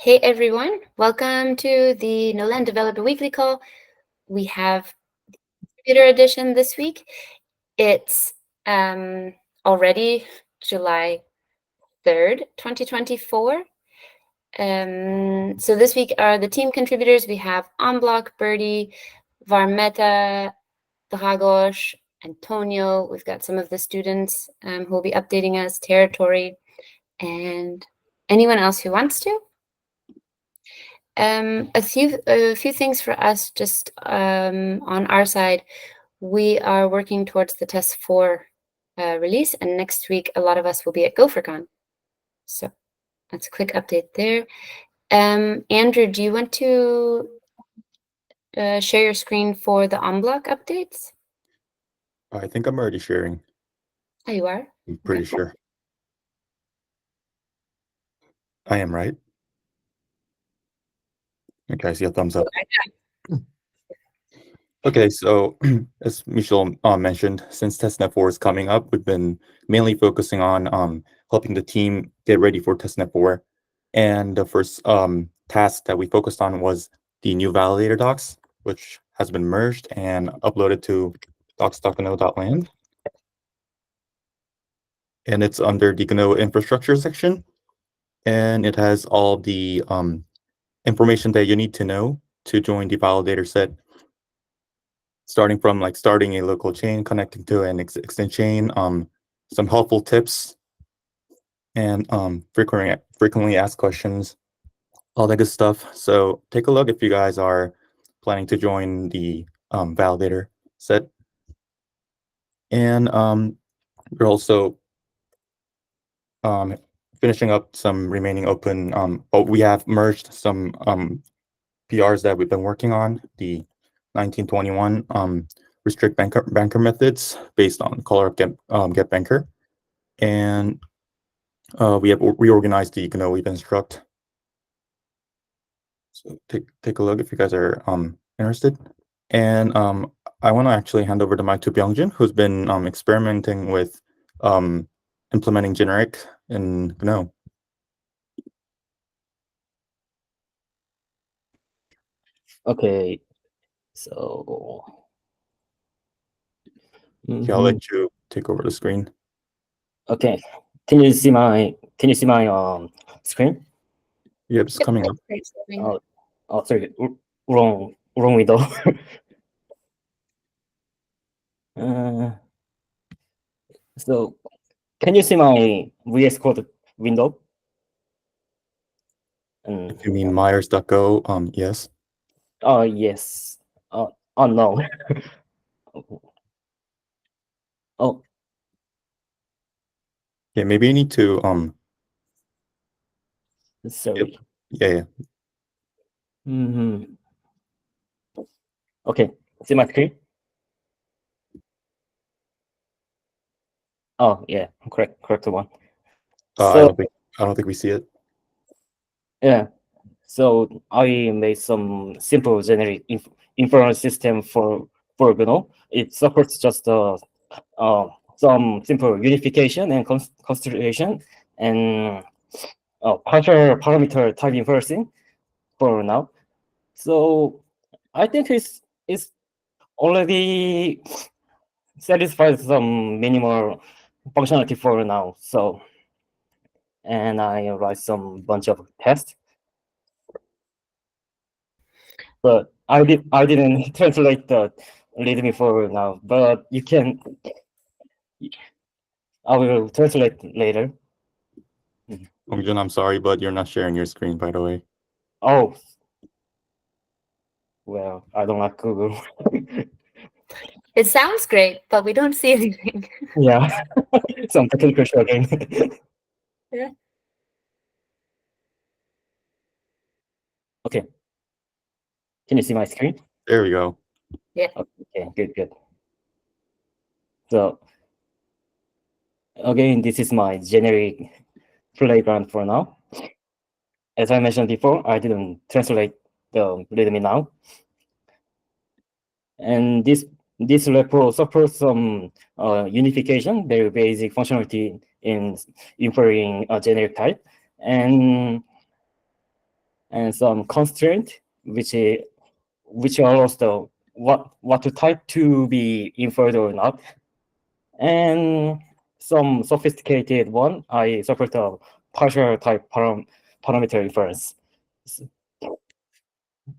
Hey everyone, welcome to the Gno.land Developer Weekly Call. We have Computer Edition this week. It's already July 3rd, 2024. So this week are the team contributors. We have Onblock, Birdie, Varmeta, Dragos, Antonio. We've got some of the students who will be updating us, Territory, and anyone else who wants to. A few things for us just on our side. We are working towards the test 4 release, and next week a lot of us will be at GopherCon. So that's a quick update there. Andrew, do you want to share your screen for the Onblock updates? I think I'm already sharing. Oh, you are? I'm pretty sure. I am, right? Okay, I see a thumbs up. Okay, so as Michelle mentioned, since testnet 4 is coming up, we've been mainly focusing on helping the team get ready for testnet 4. And the first task that we focused on was the new validator docs, which has been merged and uploaded to docs.gno.land. And it's under the GNO infrastructure section. And it has all the information that you need to know to join the validator set, starting from starting a local chain, connecting to an extent chain, some helpful tips, and frequently asked questions, all that good stuff. So take a look if you guys are planning to join the validator set. And we're also finishing up some remaining open. We have merged some PRs that we've been working on, the 1921 restrict banker methods based on caller get banker, and we have reorganized the GNO event struct. So take a look if you guys are interested. And I want to actually hand over the mic to Byungjin, who's been experimenting with implementing generic in GNO. Okay, so Yeah, I'll let you take over the screen. Okay, can you see my screen? Yep, it's coming up. Oh, sorry, wrong window. So, can you see my VS Code window? If you mean Myers.go, yes. Oh yes. Oh no. Oh. Yeah, maybe you need to Sorry. Yep. Yeah. Okay. See my screen? Oh yeah, correct one. I don't think we see it. Yeah. So I made some simple generic inference system for GNO. It supports just some simple unification and constellation and partial parameter type inversing for now. So I think it's already satisfies some minimal functionality for now. So, and I write some bunch of tests, but I didn't translate the README for now. But you can. I will translate later. Byungjin, I'm sorry, but you're not sharing your screen, by the way. Oh. Well, I don't like Google. It sounds great, but we don't see anything. Yeah, some technical struggling. Yeah. Okay. Can you see my screen? There we go. Yeah. Okay, good. So, again, this is my generic playground for now. As I mentioned before, I didn't translate the README now. And this repo supports some unification, very basic functionality in inferring a generic type. And and some constraint, which allows the what to type to be inferred or not, and some sophisticated one. I support a partial type parameter inference.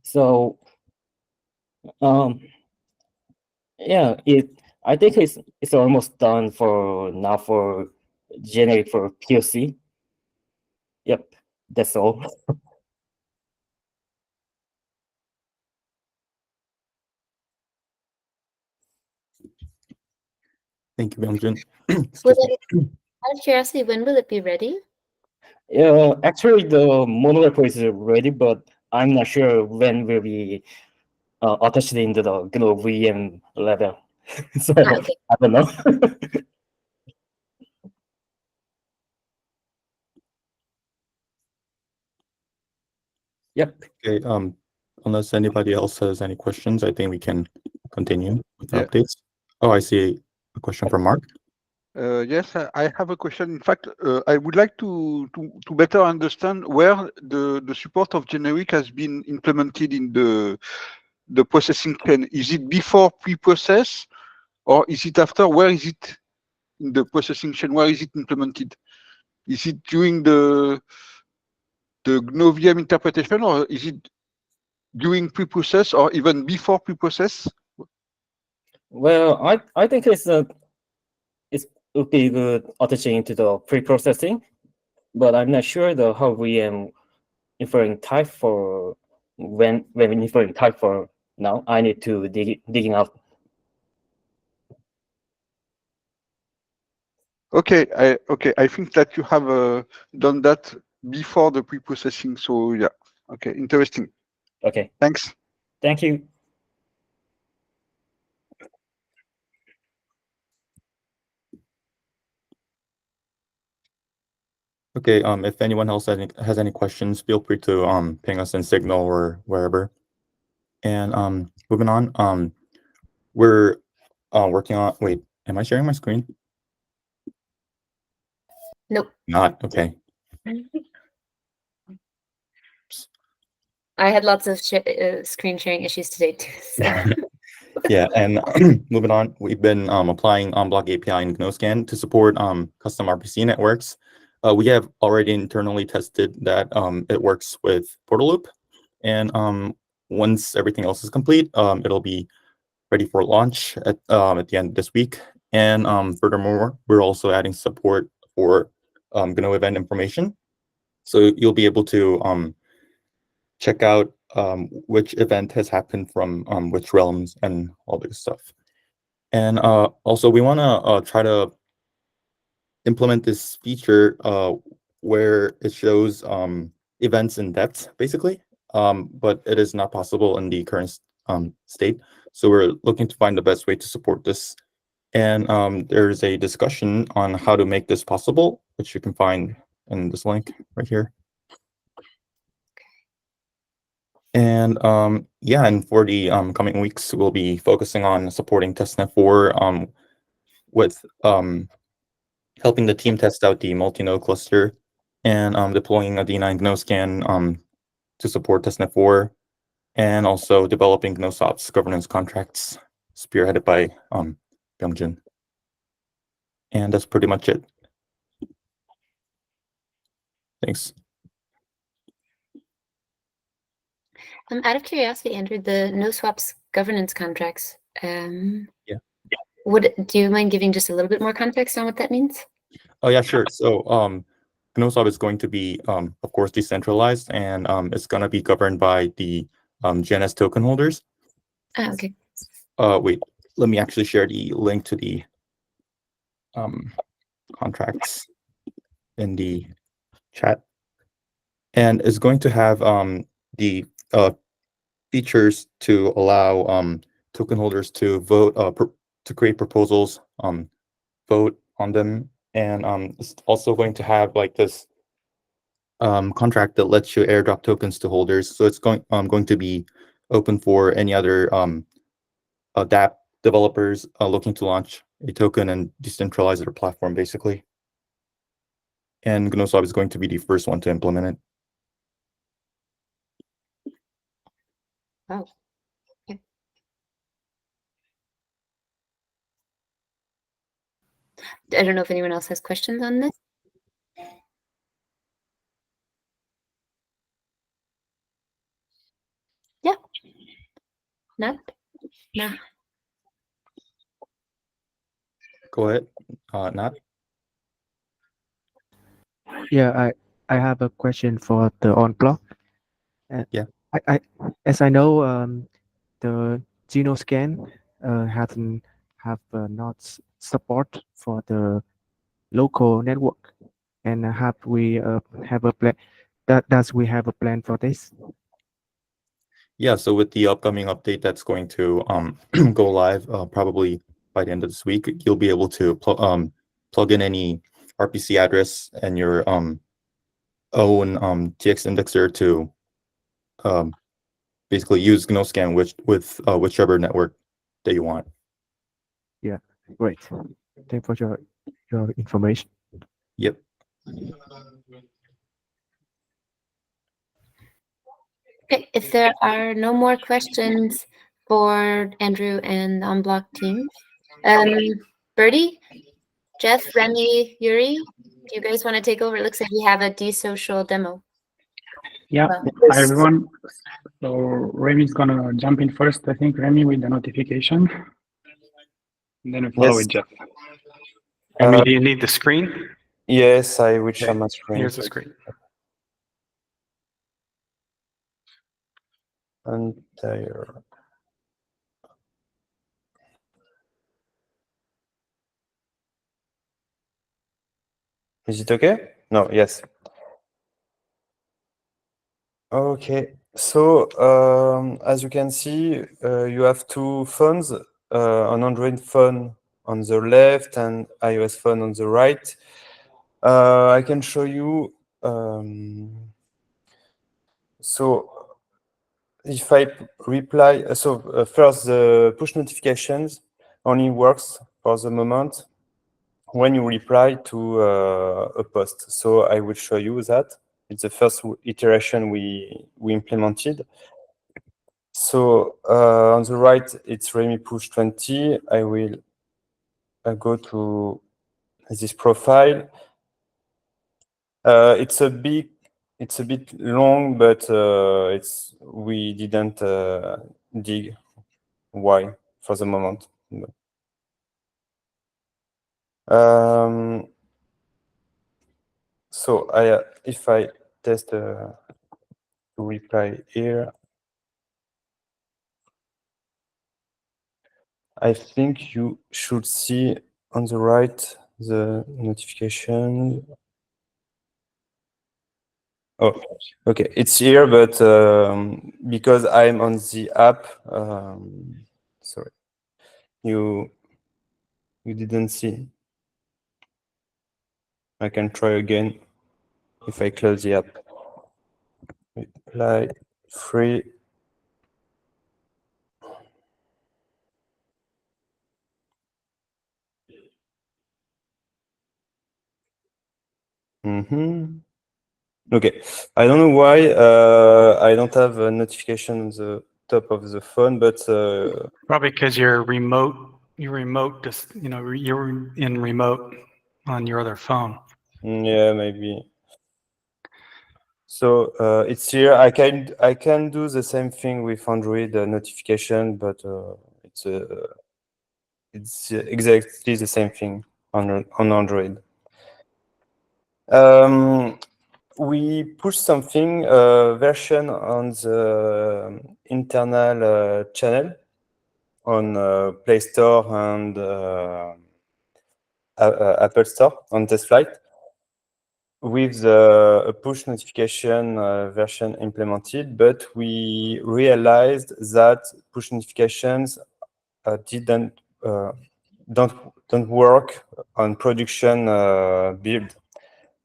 So yeah, I think it's almost done for now for generic for POC. Yep, that's all. Thank you, Byung-jun. Will Excuse me. it, out of curiosity, when will it be ready? Yeah, actually, the monorepo is ready, but I'm not sure when will be attached into the GNU VM level. So Okay. I don't know. Yep. Okay, unless anybody else has any questions, I think we can continue with the Yeah. updates. Oh, I see a question from Mark. Yes, I have a question. In fact, I would like to better understand where the support of generic has been implemented in the processing chain. Is it before pre-process, or is it after? Where is it in the processing chain? Where is it implemented? Is it during the GNU VM interpretation, or is it during pre-process, or even before pre-process? Well, I think it would be good attaching into the pre-processing, but I'm not sure how we am inferring type for when we inferring type for now. I need to digging out. Okay, I think that you have done that before the pre-processing. So yeah, okay, interesting. Okay, Thanks. thank you. Okay, if anyone else has any questions, feel free to ping us in Signal or wherever. And moving on, we're working on. Wait, am I sharing my screen? Nope. Not okay. I had lots of screen sharing issues today too. So. Yeah, and moving on, we've been applying on-block API in GNOScan to support custom RPC networks. We have already internally tested that it works with Portal Loop, and once everything else is complete, it'll be ready for launch at the end of this week. And furthermore, we're also adding support for GNU event information, so you'll be able to check out which event has happened from which realms and all this stuff. And also, we want to try to implement this feature where it shows events in depth, basically, but it is not possible in the current state. So we're looking to find the best way to support this. And there's a discussion on how to make this possible, which you can find in this link right here. And yeah, and for the coming weeks, we'll be focusing on supporting testnet 4 with helping the team test out the multi-node cluster and deploying a D9 GNOScan to support testnet 4, and also developing GNOSOP's governance contracts spearheaded by Byung-jun. And that's pretty much it. Thanks. Out of curiosity, Andrew, the no swaps governance contracts. Yeah. Do you mind giving just a little bit more context on what that means? Oh yeah, sure. So GNOSOP is going to be, of course, decentralized, and it's going to be governed by the GNS token holders. Ah, okay. Wait, let me actually share the link to the contracts in the chat. And it's going to have the features to allow token holders to vote, to create proposals, vote on them, and it's also going to have like this contract that lets you airdrop tokens to holders. So it's going to be open for any other dApp developers looking to launch a token and decentralize their platform, basically. And GNOSOP is going to be the first one to implement it. Oh, okay. I don't know if anyone else has questions on this. Yeah. Not? No. Go ahead. Not. Yeah, I have a question for the on block. Yeah. As I know, the GenoScan hasn't have not support for the local network, and have we have a plan? Does we have a plan for this? Yeah, so with the upcoming update that's going to go live probably by the end of this week, you'll be able to plug in any RPC address and your own TX indexer to basically use GNOScan with whichever network that you want. Yeah, great. Thank for your information. Yep. Okay, if there are no more questions for Andrew and the Unblock team, Birdie, Jeff, Remy, Yuri, do you guys want to take over? It looks like we have a desocial demo. Yeah, Well, hi everyone. So Remy's gonna jump in first, I think, Remy, with the notification. And then we follow Yes. with Jeff. Remy, do you need the screen? Yes, I will share Okay, my screen. here's the screen. Entire. Is it okay? No, yes. Okay, so as you can see, you have two phones, an Android phone on the left and iOS phone on the right. I can show you. So if I reply, first the push notifications only works for the moment when you reply to a post. So I will show you that. It's the first iteration we implemented. So on the right, it's Remy push 20. I will go to this profile. It's a bit long, but we didn't dig why for the moment. So if I test to reply here, I think you should see on the right the notification. Oh, okay, it's here, but because I'm on the app, sorry, you didn't see. I can try again if I close the app. Reply free. Okay, I don't know why I don't have a notification on the top of the phone, but Probably because you're just, you're in remote on your other phone. yeah, maybe. So it's here. I can do the same thing with Android notification, but it's exactly the same thing on Android. We push something version on the internal channel on Play Store and Apple Store on TestFlight with a push notification version implemented, but we realized that push notifications don't work on production build.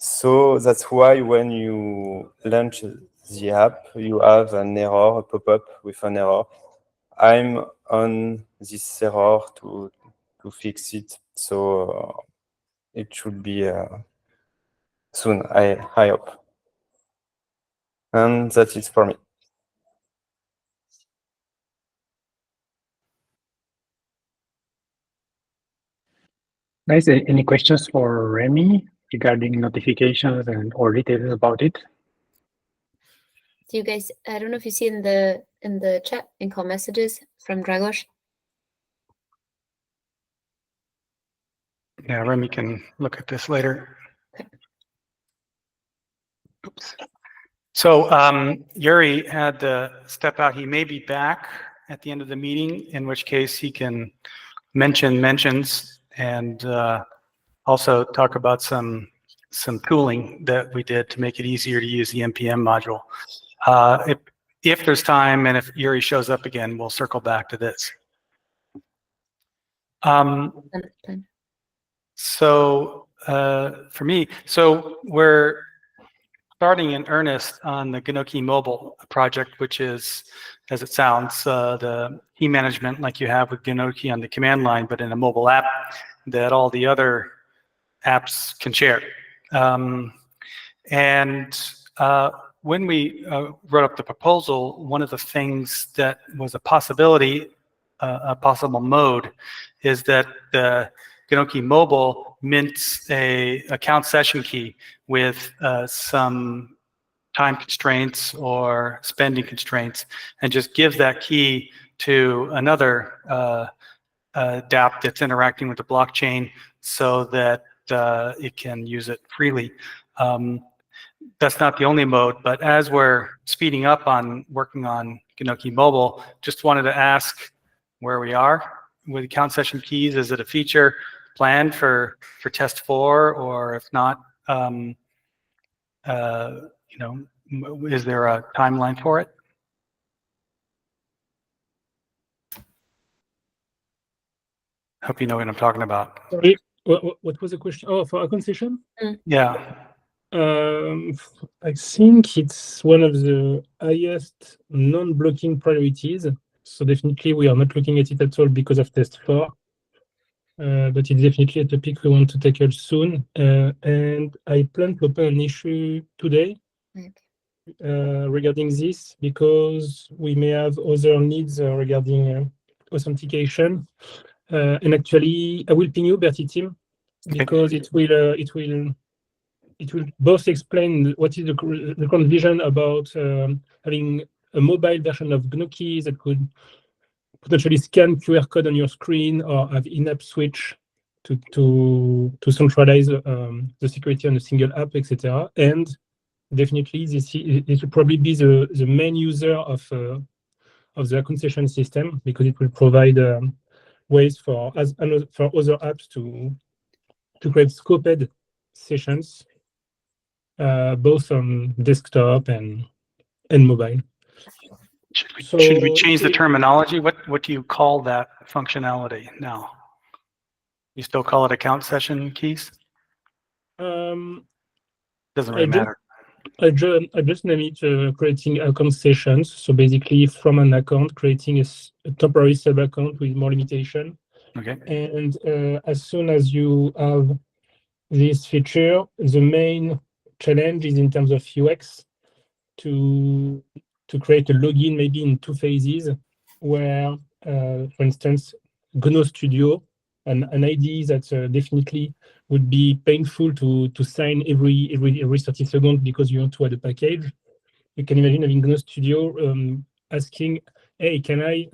So that's why when you launch the app, you have an error, a pop-up with an error. I'm on this error to fix it. So it should be soon, I hope. And that's it for me. Guys, any questions for Remy regarding notifications and or details about it? Do you guys? I don't know if you see in the chat in call messages from Dragos. Yeah, Remy can look at this later. Okay. Oops. So Yuri had to step out. He may be back at the end of the meeting, in which case he can mention mentions and also talk about some tooling that we did to make it easier to use the NPM module. If there's time and if Yuri shows up again, we'll circle back to this. So for me, so we're starting in earnest on the Gno mobile project, which is, as it sounds, the key management like you have with Gno on the command line, but in a mobile app that all the other apps can share. When we wrote up the proposal, one of the things that was a possibility, a possible mode, is that the Gno mobile mints a account session key with some time constraints or spending constraints, and just give that key to another dApp that's interacting with the blockchain so that it can use it freely. That's not the only mode, but as we're speeding up on working on Gno mobile, just wanted to ask where we are with account session keys. Is it a feature planned for test 4, or if not, is there a timeline for it? Hope you know what I'm talking about. Sorry, what was the question? Oh, for a concession? Yeah. I think it's one of the highest non-blocking priorities. So definitely we are not looking at it at all because of test 4. But it's definitely a topic we want to tackle soon. And I plan to open an issue today regarding this, because we may have other needs regarding authentication. And actually, I will ping you, Bertie team, because it will both explain what is the current vision about having a mobile version of Gno keys that could potentially scan QR code on your screen or have in-app switch to centralize the security on a single app, etc. And definitely, this will probably be the main user of the concession system, because it will provide ways for other apps to create scoped sessions, both on desktop and mobile. Should we change the terminology? What do you call that functionality now? You still call it account session keys? Doesn't really matter. I just name it creating account sessions. So basically, from an account, creating a temporary sub account with more limitation. Okay. And as soon as you have this feature, the main challenge is in terms of UX to create a login maybe in 2 phases, where, for instance, Gno Studio, an ID that definitely would be painful to sign every 30 seconds because you want to add a package. You can imagine having Gno Studio asking, "Hey, can I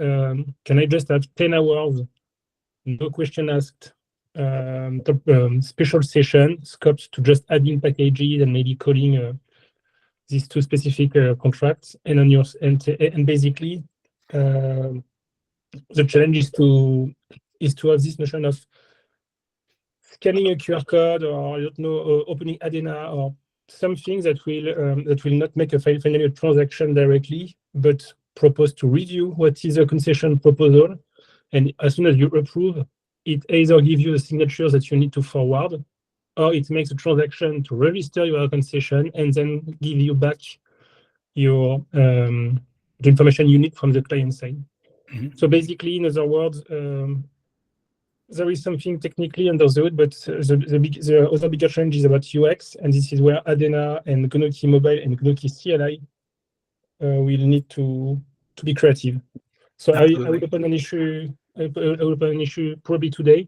just have 10 hours, no question asked, special session scoped to just adding packages and maybe calling these 2 specific contracts, and on your and basically the challenge is to have this notion of scanning a QR code, or I don't know, opening Adena or something that will not make finally a transaction directly, but propose to review what is a concession proposal, and as soon as you approve, it either gives you the signatures that you need to forward, or it makes a transaction to register your concession and then give you back your the information you need from the client side. So basically, in other words, there is something technically under the hood, but the other bigger challenge is about UX, and this is where Adena and Gno Mobile and Gno CLI will need to be creative. So I will open an issue. I will open an issue probably today,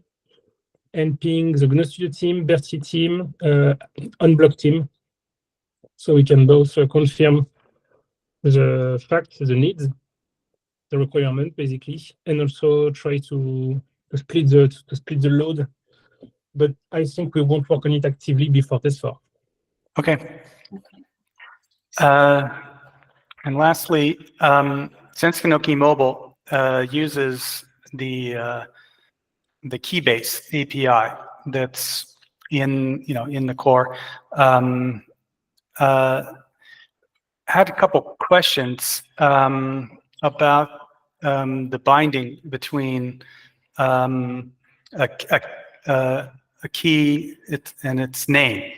nping the GNO Studio team, Bertie team, unblock team, so we can both confirm the facts, the needs, the requirement basically, and also try to split the load. But I think we won't work on it actively before test 4. Okay. And lastly, since Gno.key Mobile uses the Keybase API that's in the core, had a couple questions about the binding between a key and its name.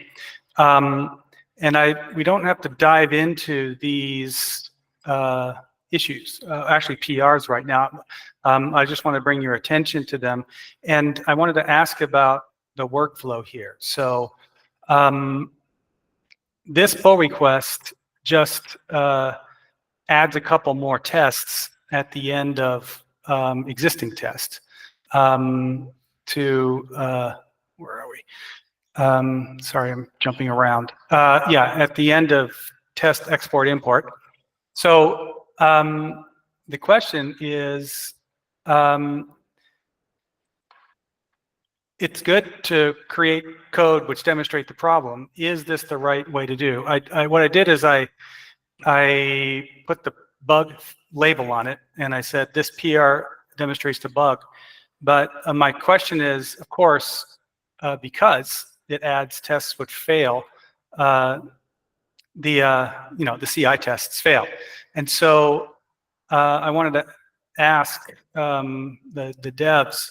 And we don't have to dive into these issues, actually PRs right now. I just want to bring your attention to them. And I wanted to ask about the workflow here. So this pull request just adds a couple more tests at the end of existing test to, where are we? Sorry, I'm jumping around. Yeah, at the end of test export import. So the question is, it's good to create code which demonstrate the problem. Is this the right way to do? What I did is I put the bug label on it, and I said this PR demonstrates the bug. But my question is, of course, because it adds tests which fail, the CI tests fail, and so I wanted to ask the devs,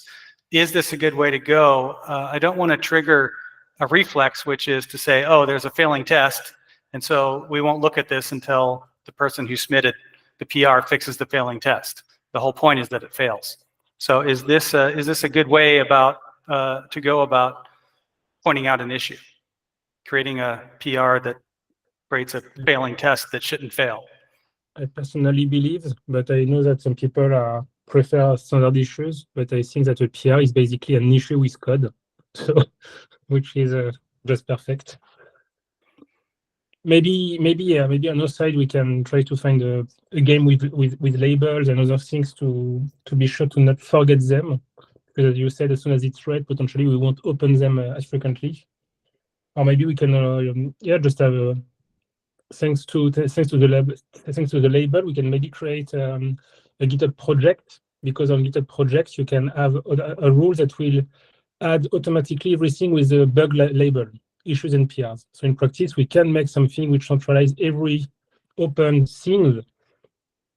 is this a good way to go? I don't want to trigger a reflex, which is to say, oh, there's a failing test, and so we won't look at this until the person who submitted the PR fixes the failing test. The whole point is that it fails. So is this a good way to go about pointing out an issue, creating a PR that creates a failing test that shouldn't fail? I personally believe, but I know that some people prefer standard issues, but I think that a PR is basically an issue with code, so which is just perfect. Maybe on our side we can try to find a game with labels and other things to be sure to not forget them, because as you said, as soon as it's read, potentially we won't open them as frequently. Or maybe we can just have thanks to the label, we can maybe create a GitHub project, because on GitHub projects you can have a rule that will add automatically everything with the bug label, issues and PRs. So in practice, we can make something which centralize every open thing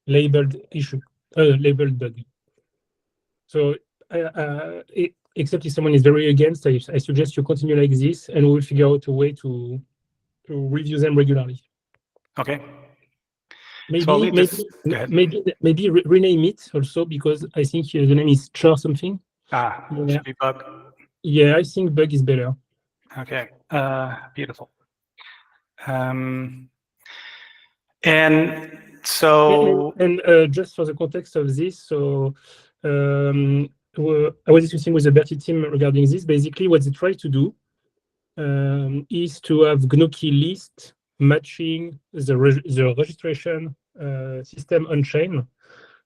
labeled issue, labeled bug. So except if someone is very against, I suggest you continue like this, and we'll figure out a way to review them regularly. Okay. Maybe so maybe rename it also, because I think the name is char something. Should be bug. Yeah, I think bug is better. Okay, beautiful. And so... And just for the context of this, so I was discussing with the Bertie team regarding this. Basically, what they try to do is to have Gno.key list matching the registration system on chain.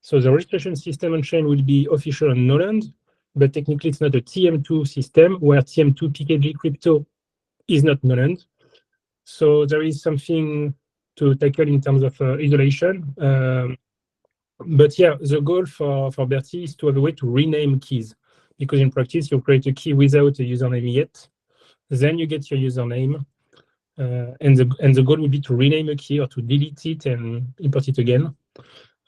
So the registration system on chain will be official on Gno.land, but technically it's not a TM2 system, where TM2 PKG crypto is not Gno.land. So there is something to tackle in terms of isolation. But yeah, the goal for Bertie is to have a way to rename keys, because in practice you create a key without a username yet, then you get your username, and the goal would be to rename a key or to delete it and import it again.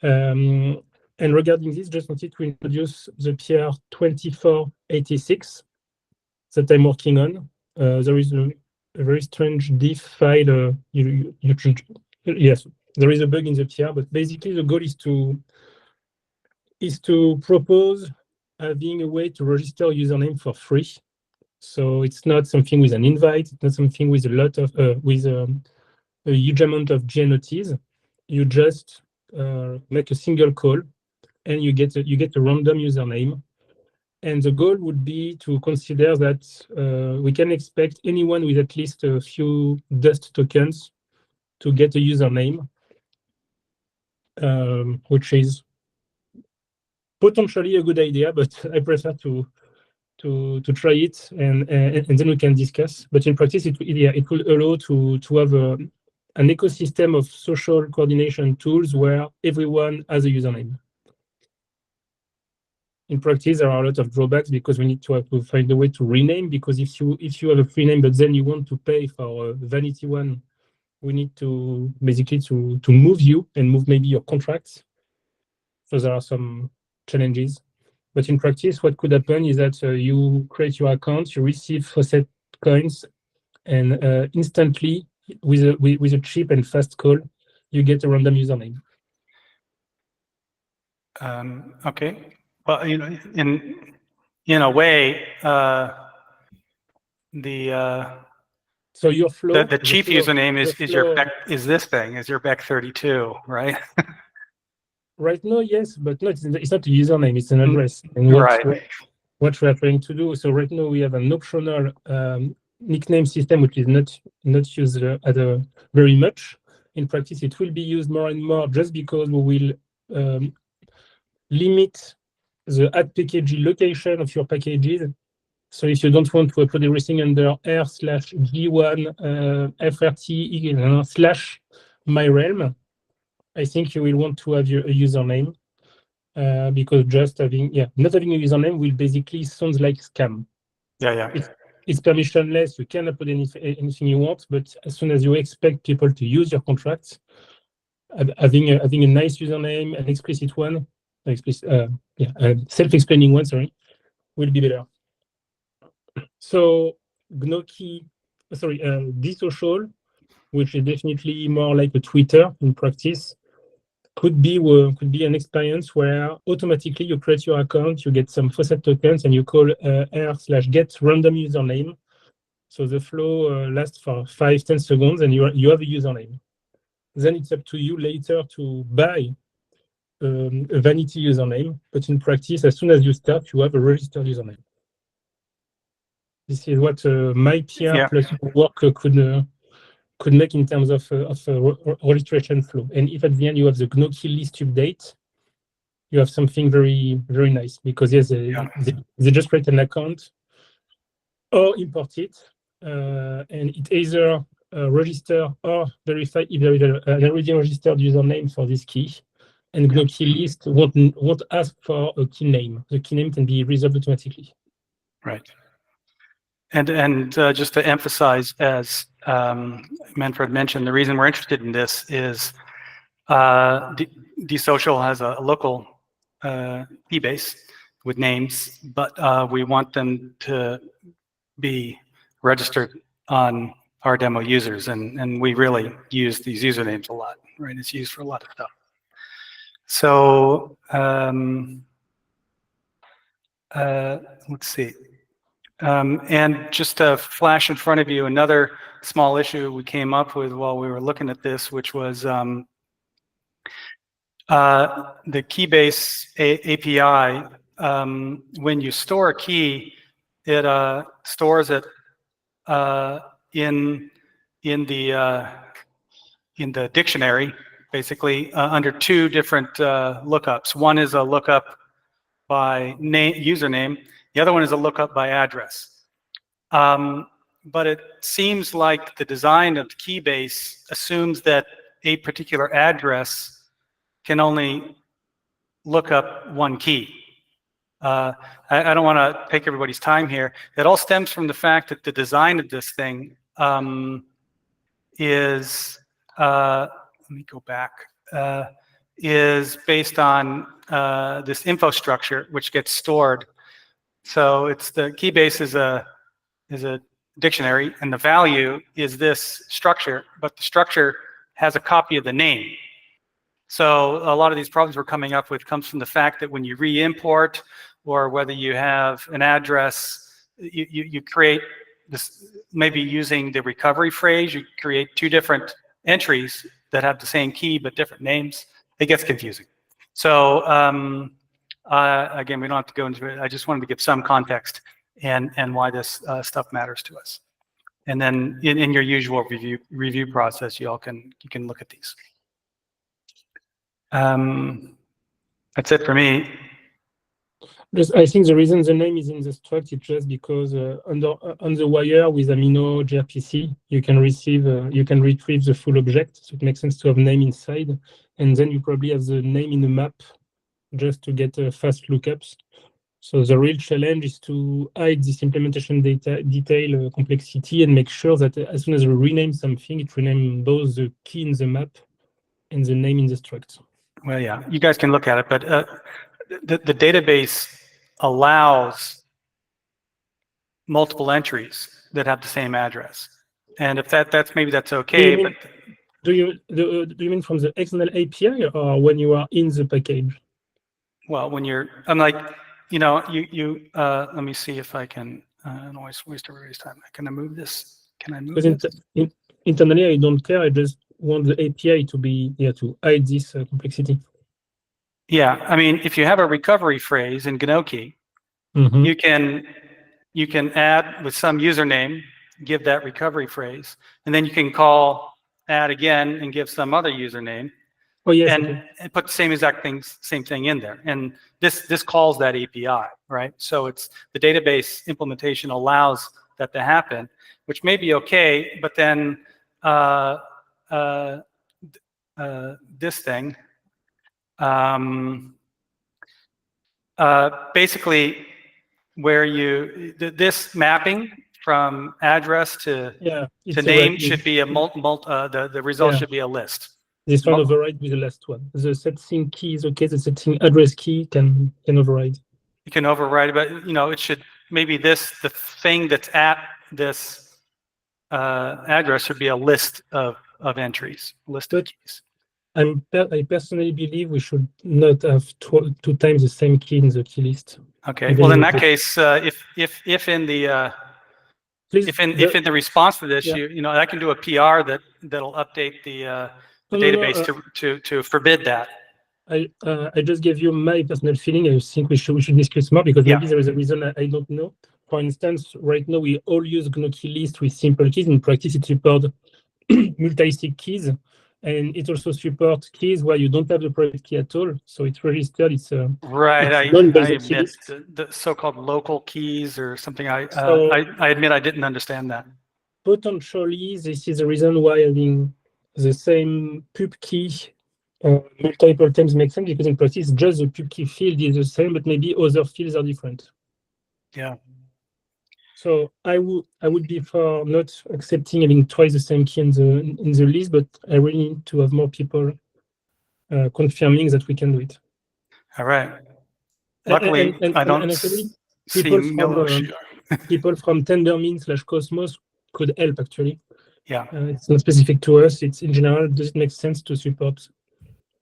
And regarding this, just wanted to introduce the PR 2486 that I'm working on. There is a very strange diff file. Yes, there is a bug in the PR, but basically the goal is to propose having a way to register a username for free. So it's not something with an invite, it's not something with a lot of a huge amount of GNOTs. You just make a single call, and you get a random username, And the goal would be to consider that we can expect anyone with at least a few dust tokens to get a username, which is potentially a good idea, but I prefer to try it and then we can discuss. But in practice, it will allow to have an ecosystem of social coordination tools where everyone has a username. In practice, there are a lot of drawbacks because we need to have to find a way to rename. Because if you have a free name, but then you want to pay for a vanity one, we need to basically to move you and move maybe your contracts. So there are some challenges. But in practice, what could happen is that you create your account, you receive faucet coins, and instantly, with a cheap and fast call, you get a random username. Okay. Well, you know, in a way, so your flow, the chief username is this thing, is your Beck32, right? Right now, yes, but no, it's not a username; it's an address. And what we are trying to do. So right now we have an optional nickname system, which is not used very much. In practice, it will be used more and more, just because we will limit the /pkg location of your packages. So if you don't want to upload everything under r/g1 frt/myrealm, I think you will want to have a username, because just not having a username will basically sound like scam. Yeah. It's permissionless. You can upload anything you want, but as soon as you expect people to use your contracts, having a nice username, an explicit one, a self-explaining one, sorry, will be better. So dsocial, which is definitely more like a Twitter in practice, could be an experience where automatically you create your account, you get some faucet tokens, and you call r/get random username. So the flow lasts for 5-10 seconds, and you have a username. Then it's up to you later to buy a vanity username. But in practice, as soon as you start, you have a registered username. This is what my PR plus work could make in terms of registration flow. And if at the end you have the Gno.key list update, you have something very, very nice, because yes, they just create an account or import it, and it either register or verify if there is an already registered username for this key. And Gno.key list won't ask for a key name. The key name can be resolved automatically. Right. And just to emphasize, as Manfred mentioned, the reason we're interested in this is dsocial has a local key base with names, but we want them to be registered on our demo users, and we really use these usernames a lot, right? It's used for a lot of stuff. So let's see. And just to flash in front of you, another small issue we came up with while we were looking at this, which was the Keybase API. When you store a key, it stores it in the dictionary, basically under two different lookups. One is a lookup by username. The other one is a lookup by address. But it seems like the design of the Keybase assumes that a particular address can only look up one key. I don't want to take everybody's time here. It all stems from the fact that the design of this thing is, let me go back, is based on this info structure, which gets stored. So it's the Keybase is a dictionary, and the value is this structure, but the structure has a copy of the name. So a lot of these problems we're coming up with comes from the fact that when you re-import, or whether you have an address, you create this, maybe using the recovery phrase, you create two different entries that have the same key but different names. It gets confusing. So Again, we don't have to go into it. I just wanted to give some context and why this stuff matters to us. And then in your usual review process, you can look at these. That's it for me. I think the reason the name is in the struct is just because on the wire with amino gRPC, you can retrieve the full object, so it makes sense to have name inside, and then you probably have the name in the map just to get fast lookups. So the real challenge is to hide this implementation detail complexity and make sure that as soon as we rename something, it renames both the key in the map and the name in the struct. Well, yeah, you guys can look at it, but the database allows multiple entries that have the same address, and if that's maybe that's okay. Do you mean from the external API or when you are in the package? Well, when I'm like, let me see if I can. I don't always waste everybody's time. Can I move this? Can I move this? Internally, I don't care. I just want the API to be to hide this complexity. Yeah, I mean, if you have a recovery phrase in Gno.key, you can add with some username, give that recovery phrase, and then you can call add again and give some other username. Oh, yes, and put the same thing in there. And this calls that API, right? So it's the database implementation allows that to happen, which may be okay, but then this thing, basically where this mapping from address to name should be the result should be a list. This one override with the last one. The setting key is okay. The setting address key can override. You can override, but it should maybe the thing that's at this address should be a list of entries, list of keys. I personally believe we should not have two times the same key in the key list. Okay. Well, in that case, if in the if in the response to this, I can do a PR that'll update the database to forbid that. I just gave you my personal feeling. I think we should discuss more because maybe there is a reason I don't know. For instance, right now we all use Gno.key list with simple keys. In practice, it supports multi-sig keys, and it also supports keys where you don't have the private key at all. So it's registered. It's right. I admit the so-called local keys or something. I admit I didn't understand that. Potentially, this is the reason why having the same pub key multiple times makes sense, because in practice, just the pub key field is the same, but maybe other fields are different. Yeah. So I would be for not accepting having twice the same key in the list, but I really need to have more people confirming that we can do it. All right. Luckily, I don't see people from Tendermint/Cosmos could help actually. Yeah. It's not specific to us. It's in general. Does it make sense to support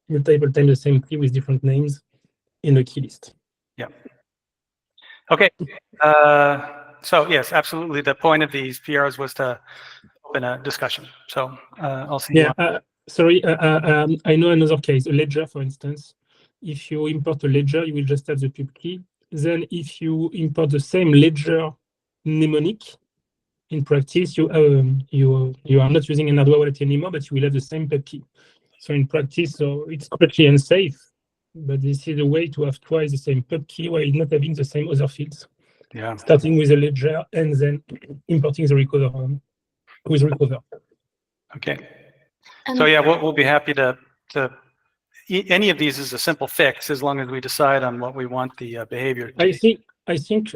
multiple times the same key with different names in a key list? Yeah. Okay. So yes, absolutely. The point of these PRs was to open a discussion. So I'll see. Yeah. Sorry. I know another case. A ledger, for instance. If you import a ledger, you will just have the pub key. Then, if you import the same ledger mnemonic, in practice, you are not using an hardware wallet anymore, but you will have the same pub key. So in practice, it's completely unsafe. But this is a way to have twice the same pub key while not having the same other fields. Yeah. Starting with a ledger and then importing the recover with recover. Okay. So yeah, we'll be happy to any of these is a simple fix as long as we decide on what we want the behavior to be. I think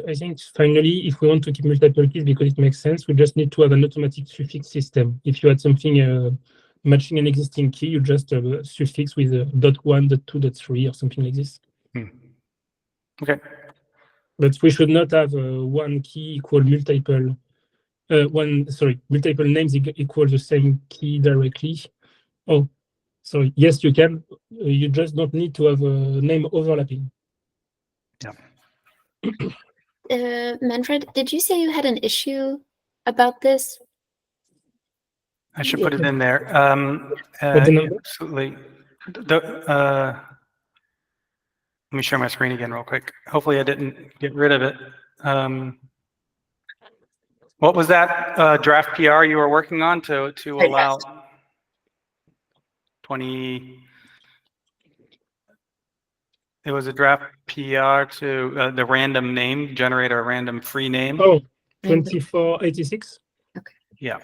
finally, if we want to keep multiple keys because it makes sense, we just need to have an automatic suffix system. If you had something matching an existing key, you just have a suffix with a .1, .2, .3 or something like this. Okay. But we should not have one key equal multiple. Multiple names equal the same key directly. Oh, sorry. Yes, you can. You just don't need to have a name overlapping. Yeah. Manfred, did you say you had an issue about this? I should put it in there. What's the number? Absolutely. Let me share my screen again real quick. Hopefully I didn't get rid of it. What was that draft PR you were working on to allow 20? It was a draft PR to the random name, generate a random free name. Oh, 2486. Okay. Yeah.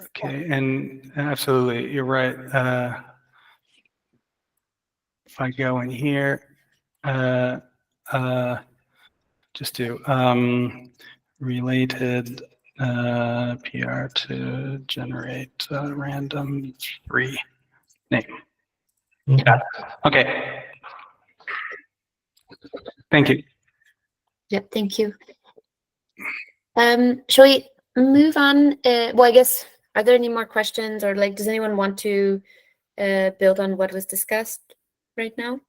Okay, and absolutely, you're right. If I go in here, just do related PR to generate a random free name. Okay. Got it. Okay. Thank you. Yep, thank you. Shall we move on? Well, I guess, are there any more questions, or like, does anyone want to build on what was discussed right now?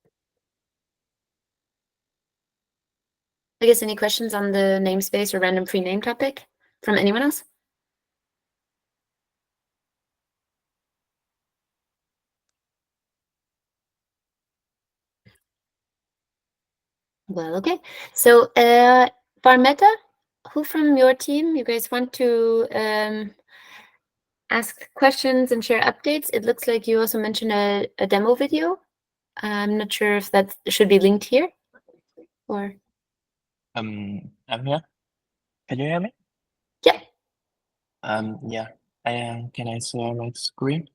I guess any questions on the namespace or random free name topic from anyone else? Well, okay. So, Barmeta, who from your team, you guys want to ask questions and share updates? It looks like you also mentioned a demo video. I'm not sure if that should be linked here or. I'm here. Can you hear me? Yeah. Yeah. Can I share my screen?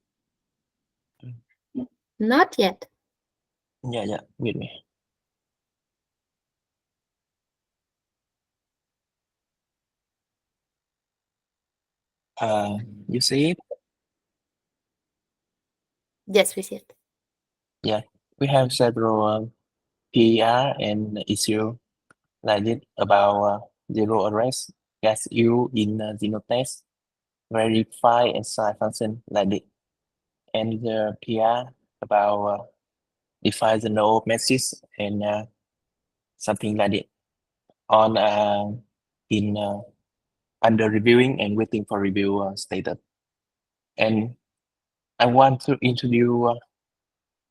Not yet. Yeah. Wait me. You see it? Yes, we see it. Yeah. We have several PR and issue like this about zero arrest, gas you in Gno test, verify and sign function like this, and the PR about define the no message and something like it on in under reviewing and waiting for review status. And I want to introduce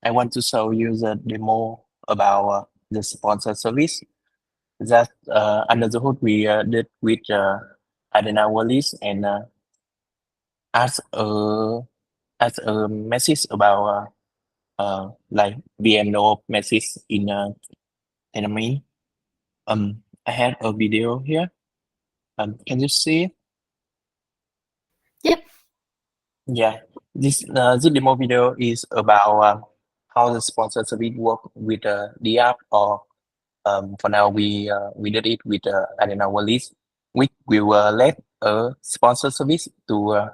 I want to show you the demo about the sponsor service that under the hood we did with Adena Wallis and as a message about like VMNO message in enemy. I have a video here. Can you see it? Yep. Yeah, this demo video is about how the sponsor service work with the app, or for now we did it with Arena Wallis, which we will let a sponsor service to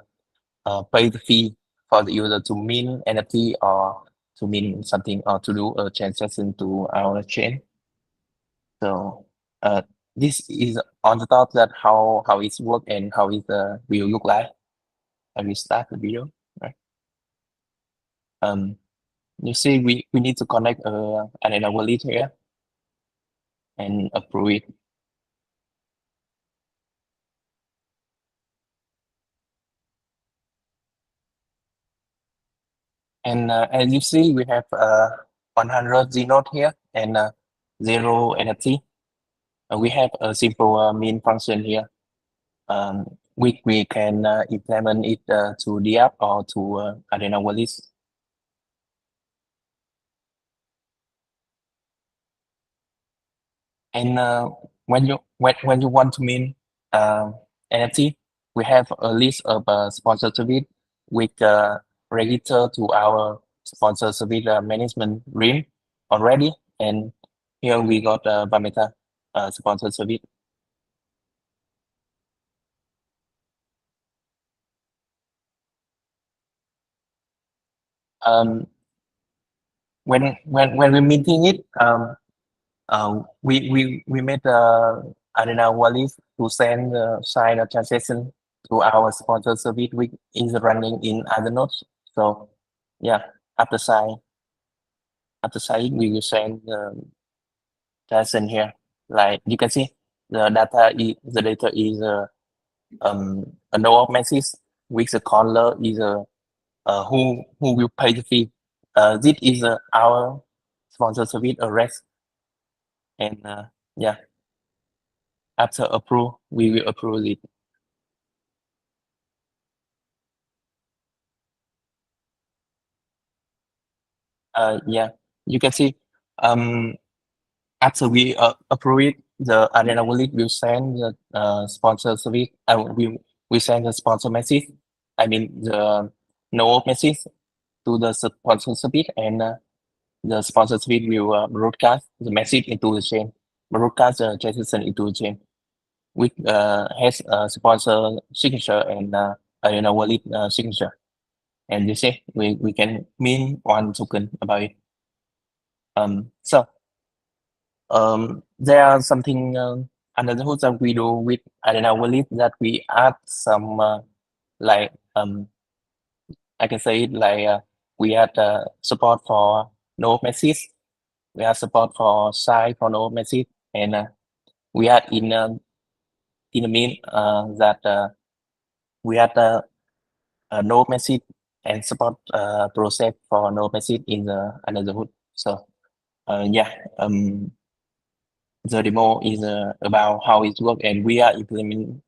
pay the fee for the user to mint NFT or to mint something or to do a transaction to our chain. So this is on the top that how it's work and how it will look like. I will start the video. Right. You see, we need to connect an wallet here and approve it. And as you see, we have 100 Z-node here and 0 NFT. We have a simple min function here, which we can implement it to the app or to Arena Wallet. And when you want to mint NFT, we have a list of sponsor service which register to our sponsor service management ring already. And here we got Bameta sponsor service. When we're minting it, we made Arena Wallet to send sign a transaction to our sponsor service, which is running in other nodes. So yeah, after signing, we will send transaction here. Like you can see, the data is a no of message with the color is who will pay the fee this is our sponsor service arrest, and yeah, after approve, we will approve it. Yeah, you can see after we approve it, the Arena Wallet will send the sponsor service. We send the sponsor message. I mean the no message to the sponsor service, and the sponsor service will broadcast the message into the chain, broadcast the transaction into the chain, which has a sponsor signature and Arena Wallet signature. And you see, we can mint one token about it. So there are something another hood that we do with Arena Wallet that we add some like I can say it like we add support for no message, we add support for side for no message, and we add in the mean that we add no message and support process for no message in the another hood. So yeah, the demo is about how it works, and we are implementing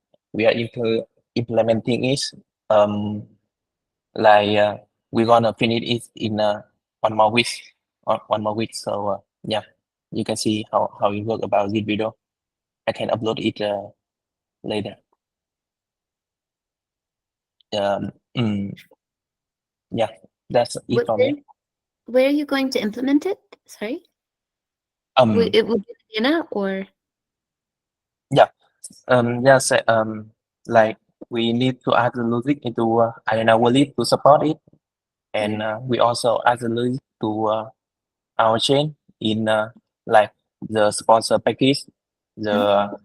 it. Like we're gonna finish it in 1 more week. 1 more week. So yeah, you can see how it works about this video. I can upload it later. Yeah, that's it from me. Where are you going to implement it? Sorry. It will be Vienna or? Yeah. Yes. Like we need to add the logic into Arena Wallet to support it, and we also add the logic to our chain in like the sponsor package, the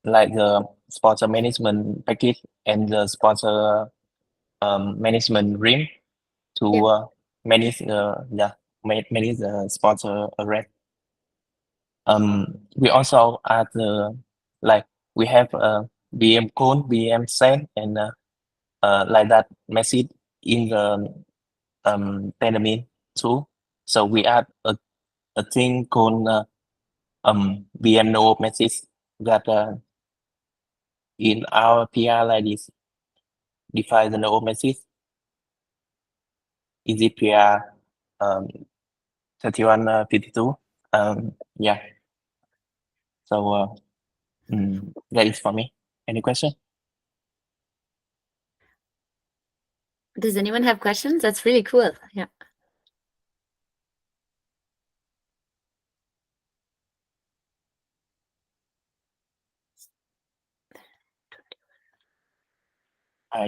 like the sponsor management package and the sponsor management ring to manage manage the sponsor array. We also add like we have VM code, VM send, and like that message in the Tendermint too. So we add a thing called VM no message that in our PR like this define the no message. Is it PR 3152? Yeah. So that is for me. Any question? Does anyone have questions? That's really cool. Yeah.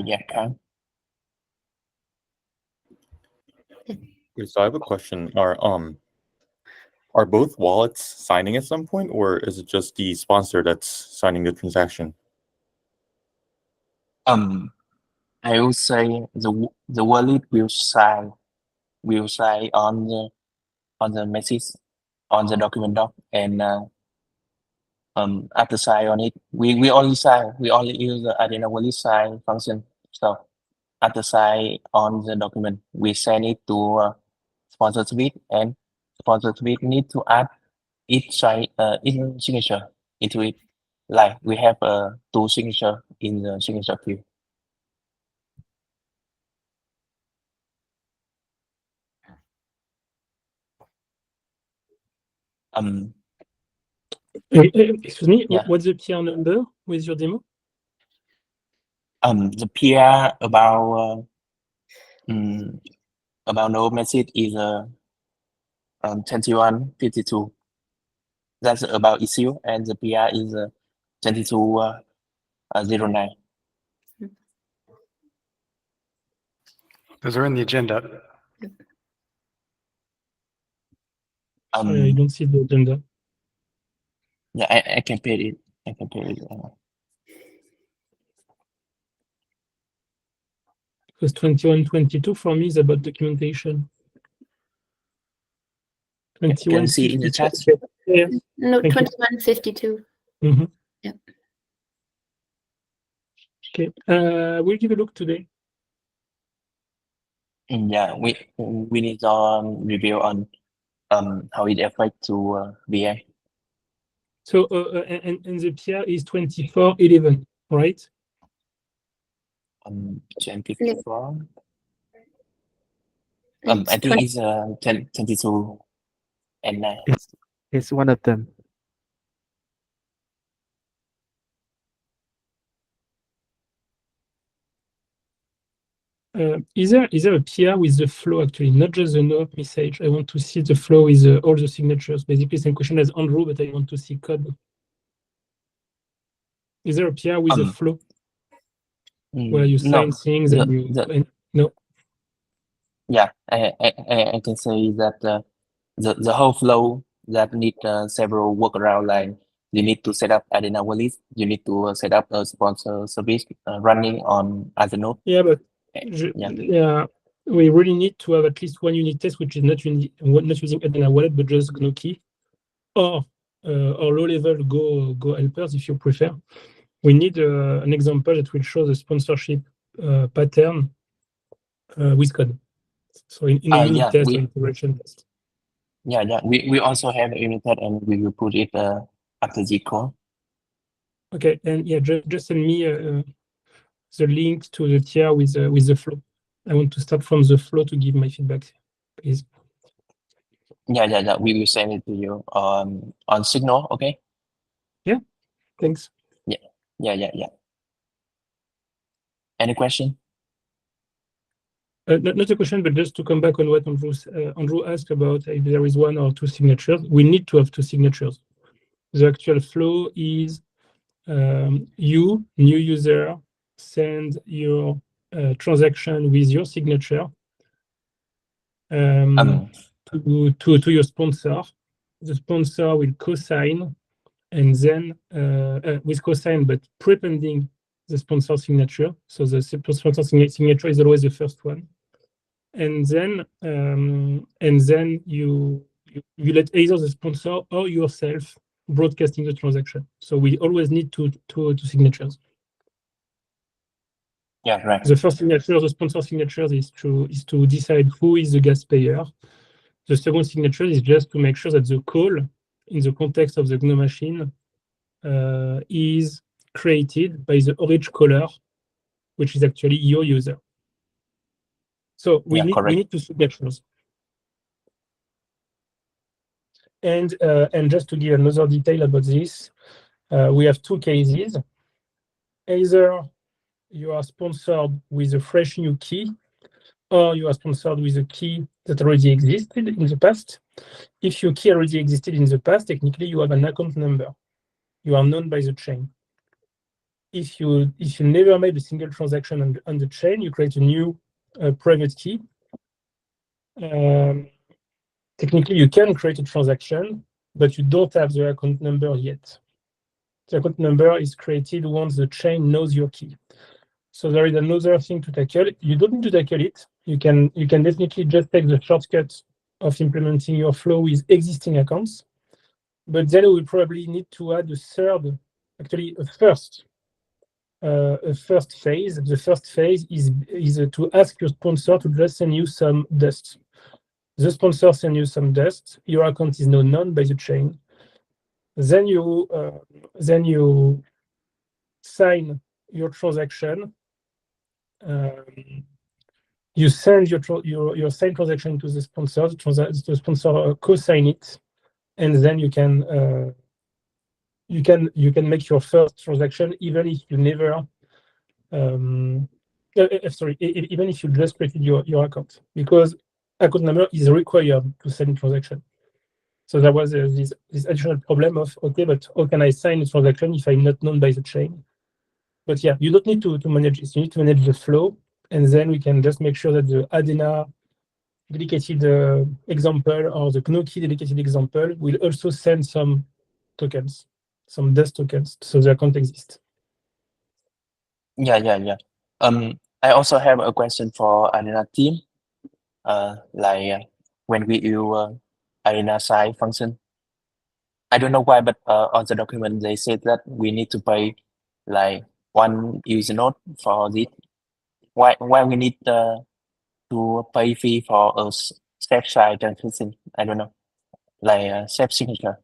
Yeah, Karen. So I have a question. Are both wallets signing at some point, or is it just the sponsor that's signing the transaction? I would say the wallet will sign on the message on the document doc, and after sign on it, we only use the Arena Wallet sign function. So after sign on the document, we send it to sponsor tweet, and sponsor tweet need to add each signature into it. Like we have two signature in the signature field. Excuse me, Yeah. what's the PR number with your demo? The PR about no message is 2152. That's about issue, and the PR is 2209. Those are in the agenda. Sorry, I don't see the agenda. Yeah, I can pay it. I can pay it. Because 2122 for me is about documentation. Can you see in the chat? Yes. No, Thank you. 2152. Mm-hmm. Yeah. Okay. We'll give a look today. Yeah, we need review on how it affects to VM. So and the PR is 2411, right? 24. It's I think 20 it's 22 and 9. It's one of them. Is there a PR with the flow actually, not just the no message? I want to see the flow with all the signatures. Basically, same question as Andrew, but I want to see code. Is there a PR with the flow where you sign things and you no? Yeah, I can say that the whole flow that need several workaround, like you need to set up Adena wallet, you need to set up a sponsor service running on other node. Yeah, but yeah, we really need to have at least one unit test which is not using Adena wallet but just Gnoki or low level Go helpers if you prefer. We need an example that will show the sponsorship pattern with code. So in a unit test or integration test. Yeah. We also have a unit test and we will put it after the call. Okay, and yeah, just send me the link to the tier with the flow. I want to start from the flow to give my feedback, please. Yeah. We will send it to you on Signal. Okay. Yeah. Thanks. Yeah. Any question? Not a question, but just to come back on what Andrew asked about if there is one or two signatures. We need to have two signatures. The actual flow is you, new user, send your transaction with your signature to your sponsor. The sponsor will co-sign, and then with co-sign, but prepending the sponsor signature. So the sponsor signature is always the first one. And then you let either the sponsor or yourself broadcasting the transaction. So we always need two signatures. Yeah, right. The first signature, the sponsor signature, is to decide who is the gas payer. The second signature is just to make sure that the call in the context of the GNOME machine is created by the orange caller, which is actually your user. So we need two signatures. And just to give another detail about this, we have two cases. Either you are sponsored with a fresh new key, or you are sponsored with a key that already existed in the past. If your key already existed in the past, technically you have an account number. You are known by the chain. If you never made a single transaction on the chain, you create a new private key. Technically, you can create a transaction, but you don't have the account number yet. The account number is created once the chain knows your key. So there is another thing to tackle. You don't need to tackle it. You can definitely just take the shortcut of implementing your flow with existing accounts. But then we probably need to add a third, actually a first phase. The first phase is to ask your sponsor to just send you some dust. The sponsor sends you some dust. Your account is now known by the chain. Then you sign your transaction. You send your signed transaction to the sponsor. The sponsor co-sign it, and then you can make your first transaction even if you never. Even if you just created your account, because account number is required to send transaction. So there was this additional problem of, okay, but how can I sign a transaction if I'm not known by the chain? But yeah, you don't need to manage this. You need to manage the flow, and then we can just make sure that the Adena dedicated example or the Gnoki dedicated example will also send some tokens, some dust tokens, so the account exists. Yeah. I also have a question for Arena team. When we use Arena side function, I don't know why, but on the document they said that we need to pay like one user node for this. Why we need to pay fee for a self-signed transaction. I don't know, like self-signature.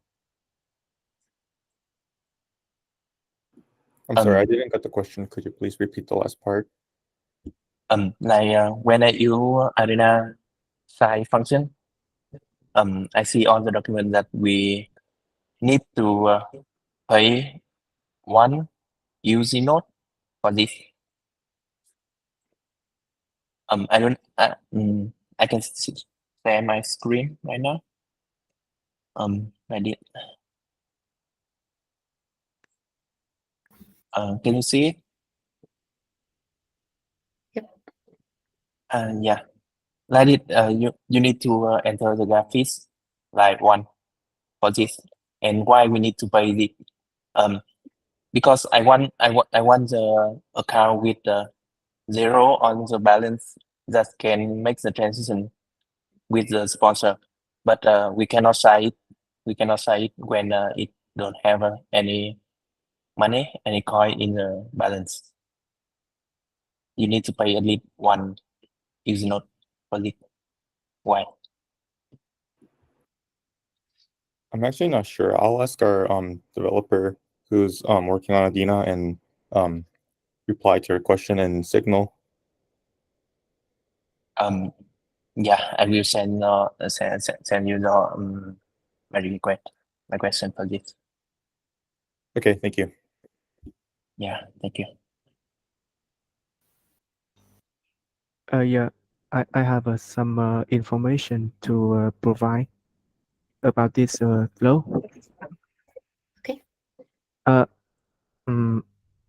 I'm sorry, I didn't get the question. Could you please repeat the last part? Like when I use Arena sign function, I see on the document that we need to pay one UZ node for this. I don't. I can share my screen right now. I did. Can you see it? Yep. Yeah. Like it. You need to enter the graphics like one for this, and why we need to pay the because I want the account with the zero on the balance that can make the transition with the sponsor, but we cannot sign it. We cannot sign it when it don't have any money, any coin in the balance. You need to pay at least one user note for it. Why? I'm actually not sure. I'll ask our developer who's working on Adina and reply to your question in Signal. Yeah, I will send send you the my request, my question for this. Okay, thank you. Yeah, thank you. Yeah, I have some information to provide about this flow. Okay.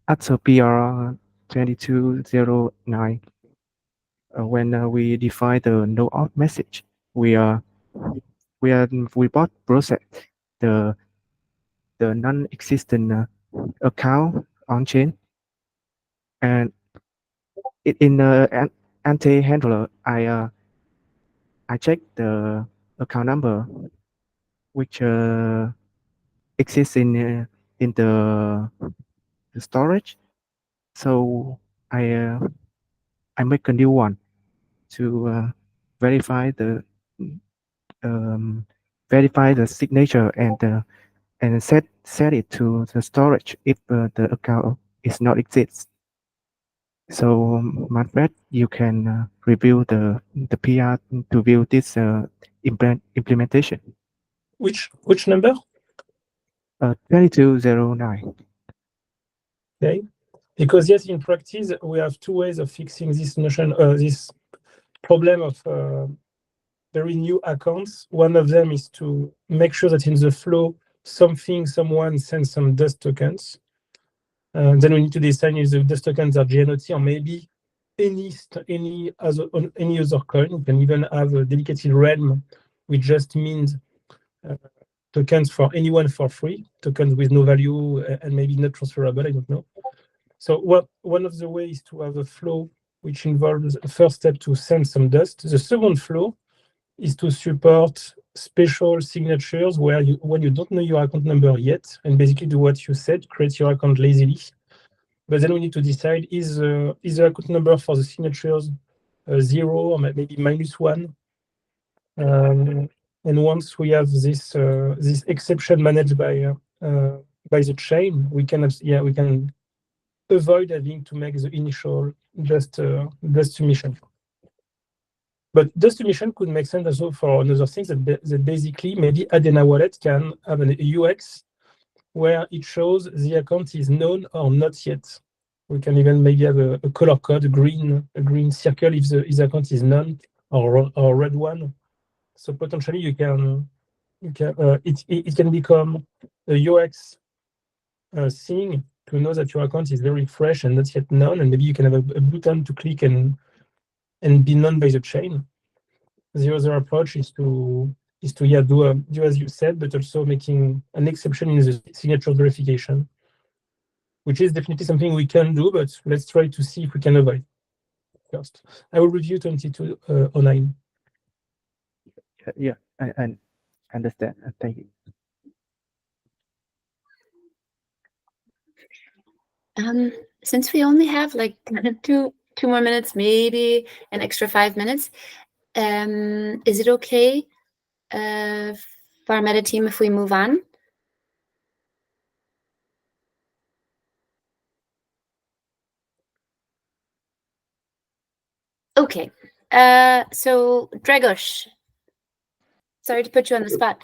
After PR 2209, when we define the no out message, we bought process the non-existent account on chain, and in the anti-handler, I check the account number which exists in the storage. So I make a new one to verify the signature and set it to the storage if the account is not exist. So Manfred, you can review the PR to view this implementation. Which number? 2209. Okay. Because yes, in practice, we have two ways of fixing this notion, this problem of very new accounts. One of them is to make sure that in the flow, someone sends some dust tokens. Then we need to decide if the dust tokens are GNOT or maybe any other coin. We can even have a dedicated realm, which just means tokens for anyone for free, tokens with no value and maybe not transferable. I don't know. So one of the ways to have a flow which involves the first step to send some dust. The second flow is to support special signatures where when you don't know your account number yet, and basically do what you said, create your account lazily. But then we need to decide is the account number for the signatures 0 or maybe -1. And once we have this exception managed by the chain, we can avoid having to make the initial dust submission. But dust submission could make sense also for another thing that basically maybe Adena wallet can have an UX where it shows the account is known or not yet. We can even maybe have a color code, a green circle if the account is known, or a red one. So potentially it can become a UX thing to know that your account is very fresh and not yet known, and maybe you can have a button to click and be known by the chain. The other approach is to do as you said, but also making an exception in the signature verification, which is definitely something we can do, but let's try to see if we can avoid first. I will review 2209. Yeah, I understand. Thank you. Since we only have like 2 more minutes, maybe an extra 5 minutes. Is it okay for our meta team if we move on? Okay. So Dragos, sorry to put you on the spot.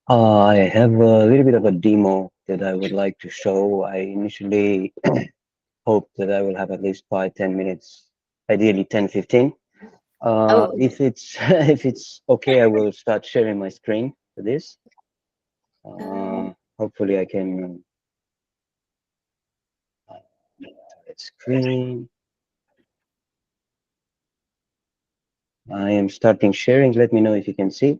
I have a little bit of a demo that I would like to show. I initially hoped that I will have at least 5-10 minutes, ideally 10-15. Oh. If it's if it's okay, I will start sharing my screen for this. Hopefully I can screen. I am starting sharing. Let me know if you can see.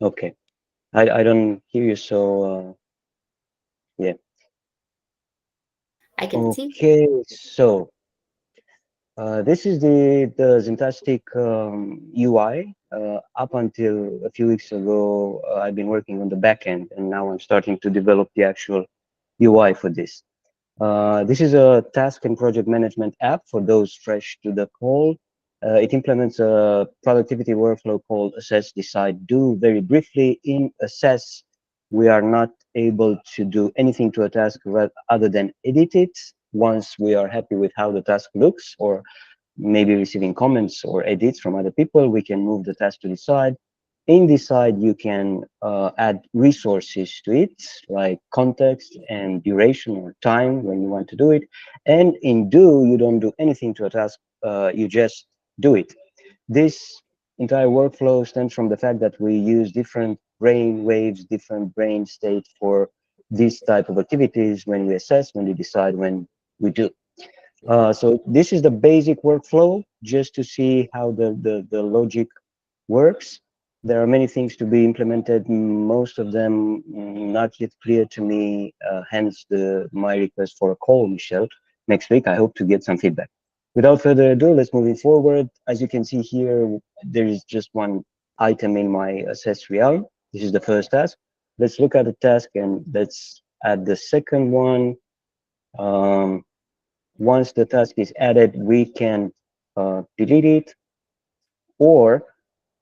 Okay. I don't hear you, so yeah. I can see. Okay, so this is the Zentastic UI. Up until a few weeks ago, I've been working on the back end, and now I'm starting to develop the actual UI for this. This is a task and project management app for those fresh to the call. It implements a productivity workflow called Assess, Decide, Do. Very briefly, in Assess, we are not able to do anything to a task other than edit it once we are happy with how the task looks, or maybe receiving comments or edits from other people. We can move the task to Decide. In Decide, you can add resources to it, like context and duration or time when you want to do it. And in Do, you don't do anything to a task, you just do it. This entire workflow stems from the fact that we use different brain waves, different brain states for these type of activities when we assess, when we decide, when we do. So this is the basic workflow, just to see how the logic works. There are many things to be implemented, most of them not yet clear to me, hence my request for a call, Michelle. Next week, I hope to get some feedback. Without further ado, let's move forward. As you can see here, there is just one item in my assess realm. This is the first task. Let's look at the task and let's add the second one. Once the task is added, we can delete it, or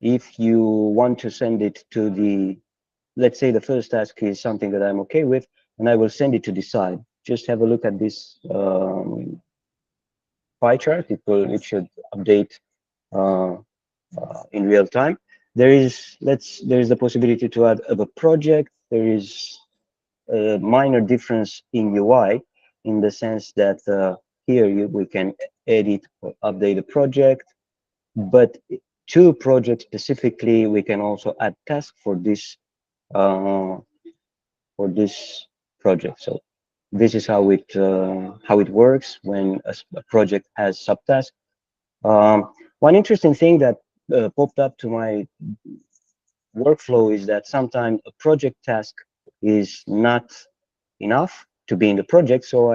if you want to send it to the, let's say the first task is something that I'm okay with, and I will send it to Decide. Just have a look at this pie chart. It should update in real time. There is the possibility to add a project. There is a minor difference in UI, in the sense that here we can edit or update a project, but to project specifically, we can also add tasks for this project. So this is how it works when a project has subtasks. One interesting thing that popped up to my workflow is that sometimes a project task is not enough to be in the project, so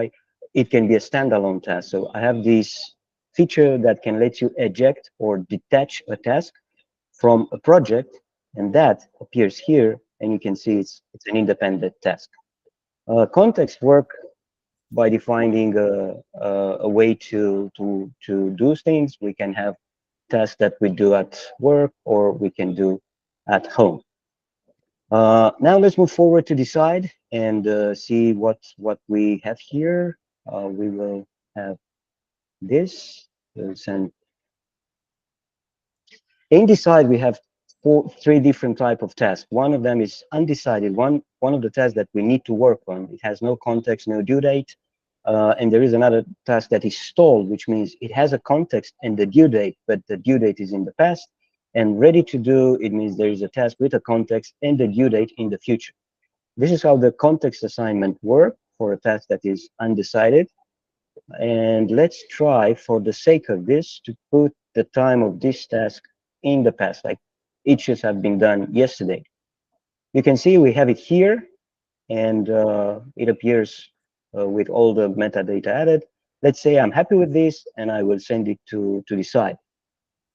it can be a standalone task. So I have this feature that can let you eject or detach a task from a project, and that appears here, and you can see it's an independent task. Context work by defining a way to do things. We can have tasks that we do at work, or we can do at home. Now let's move forward to Decide and see what we have here. We will have this. And in Decide, we have three different type of tasks. One of them is undecided. One of the tasks that we need to work on. It has no context, no due date. And there is another task that is stalled, which means it has a context and the due date, but the due date is in the past. And ready to do, it means there is a task with a context and the due date in the future. This is how the context assignment works for a task that is undecided. And let's try, for the sake of this, to put the time of this task in the past, like it should have been done yesterday. You can see we have it here, and it appears with all the metadata added. Let's say I'm happy with this, and I will send it to Decide.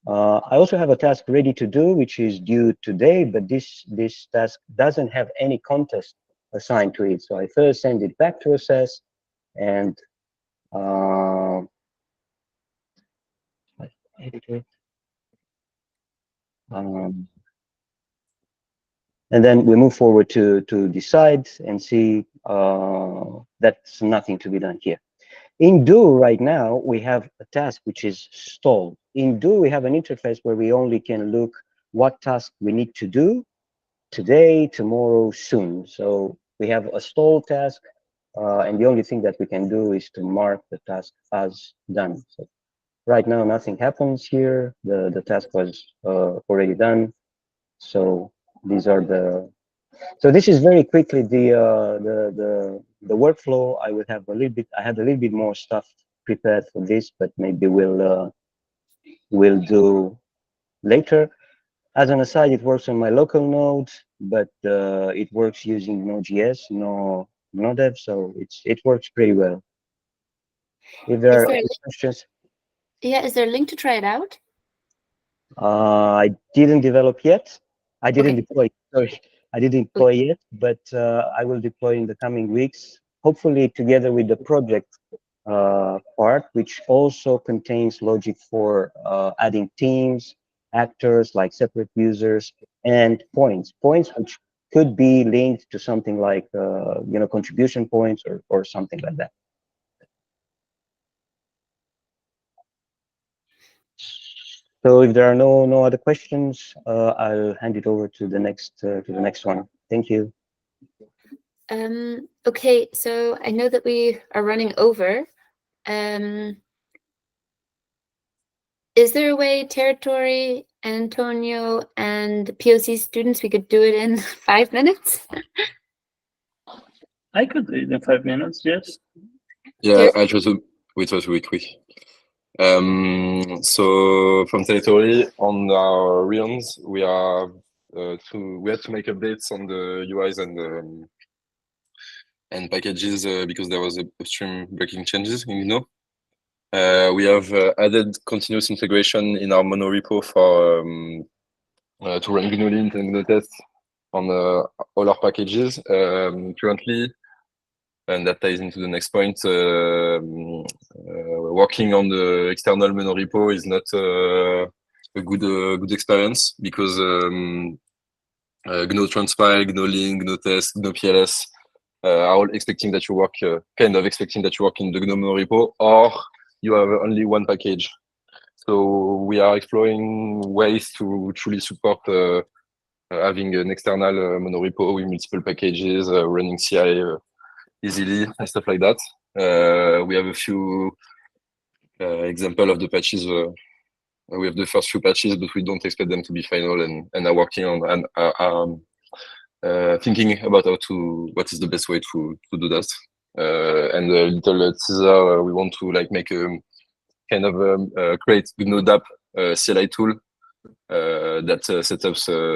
I also have a task ready to do, which is due today, but this task doesn't have any context assigned to it. So I first send it back to Assess, and Editor. And then we move forward to decide and see that's nothing to be done here. In Do right now, we have a task which is stalled. In Do, we have an interface where we only can look what task we need to do today, tomorrow, soon. So we have a stalled task, and the only thing that we can do is to mark the task as done. So right now, nothing happens here. The task was already done. So these are the. So this is very quickly the workflow. I would have a little bit. I had a little bit more stuff prepared for this, but maybe we'll do later. As an aside, it works on my local node, but it works using Node.js, no dev, so it works pretty well. If there are any questions, Yeah, is there a link to try it out? I didn't develop yet. I didn't deploy. Sorry, I didn't deploy yet, but I will deploy in the coming weeks. Hopefully, together with the project part, which also contains logic for adding teams, actors like separate users, and points which could be linked to something like contribution points or something like that. So if there are no other questions, I'll hand it over to the next one. Thank you. Okay, so I know that we are running over. Is there a way, Territory, Antonio, and POC students, we could do it in 5 minutes? I could do it in 5 minutes, yes. Yeah, I try to be quick. So from Territory on our realms, we had to make updates on the UIs and packages because there was upstream breaking changes in Gno. We have added continuous integration in our monorepo for to run Gno.lint and Gno.test on all our packages. Currently, and that ties into the next point, working on the external monorepo is not a good experience because Gno transpile, Gno.link, Gno.test, Gno.pls are all expecting that you work, expecting that you work in the Gno monorepo, or you have only one package. So we are exploring ways to truly support having an external monorepo with multiple packages, running CI easily and stuff like that. We have a few example of the patches. We have the first few patches, but we don't expect them to be final, and are working on and thinking about what is the best way to do that. And a little teaser, we want to make a kind of create Gno DApp CLI tool that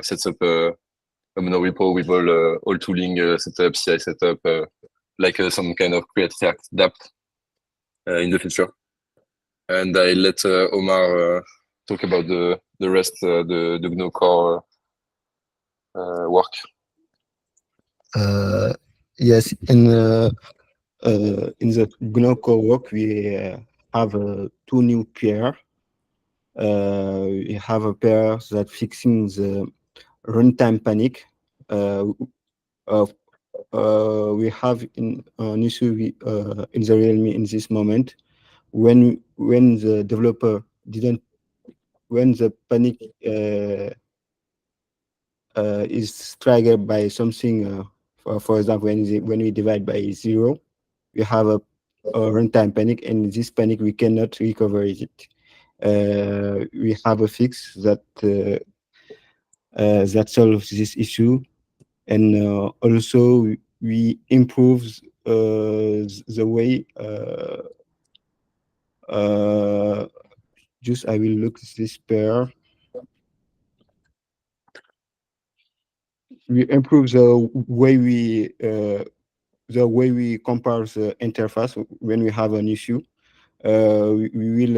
sets up a monorepo with all tooling setup, CI setup, some kind of create React DApp in the future. And I let Omar talk about the rest, the Gno core work. Yes, in the Gno core work, we have 2 new pair. We have a pair that fixing the runtime panic. We have an issue in the Realme in this moment when the developer when the panic is triggered by something. For example, when we divide by 0, we have a runtime panic, and this panic we cannot recover it. We have a fix that solves this issue, and also we improve the way. Just I will look this pair. We improve the way we compare the interface when we have an issue. We will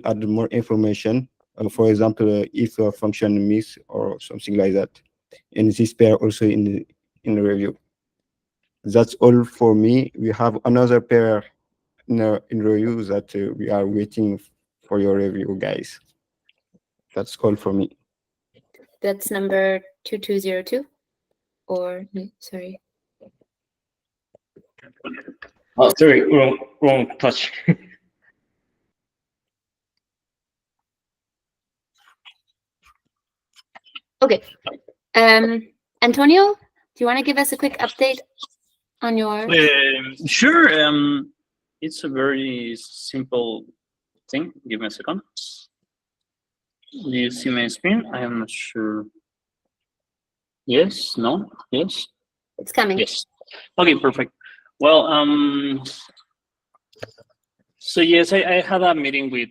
add more information. For example, if a function miss or something like that. And this pair also in the review. That's all for me. We have another pair in review that we are waiting for your review, guys. That's all for me. That's number 2202, or sorry. Oh, sorry, wrong touch. Okay. Antonio, do you want to give us a quick update on your? Sure. It's a very simple thing. Give me a second. Do you see my screen? I am not sure. Yes. No. Yes. It's coming. Yes. Okay. Perfect. Well. So yes, I had a meeting with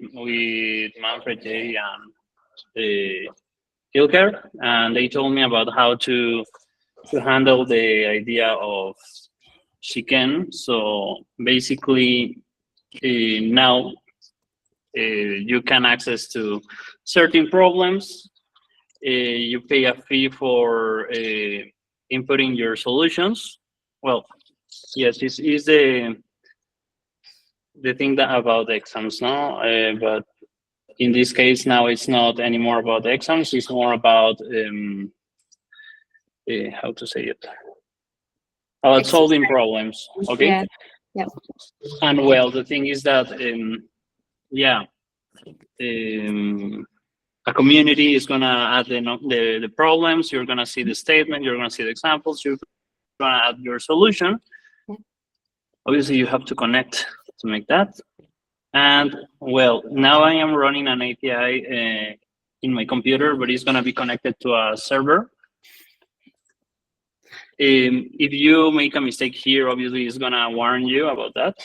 Manfred J and Ilker, and they told me about how to handle the idea of chicane. So basically, now you can access to certain problems. You pay a fee for inputting your solutions. Well, yes, this is the thing that about the exams now, but in this case now it's not anymore about the exams. It's more about how to say it, about solving problems. Okay. Yeah. Yeah. And well, the thing is that a community is gonna add the problems. You're gonna see the statement. You're gonna see the examples. You're gonna add your solution. Yeah. Obviously, you have to connect to make that. And well, now I am running an API in my computer, but it's gonna be connected to a server. If you make a mistake here, obviously it's gonna warn you about that.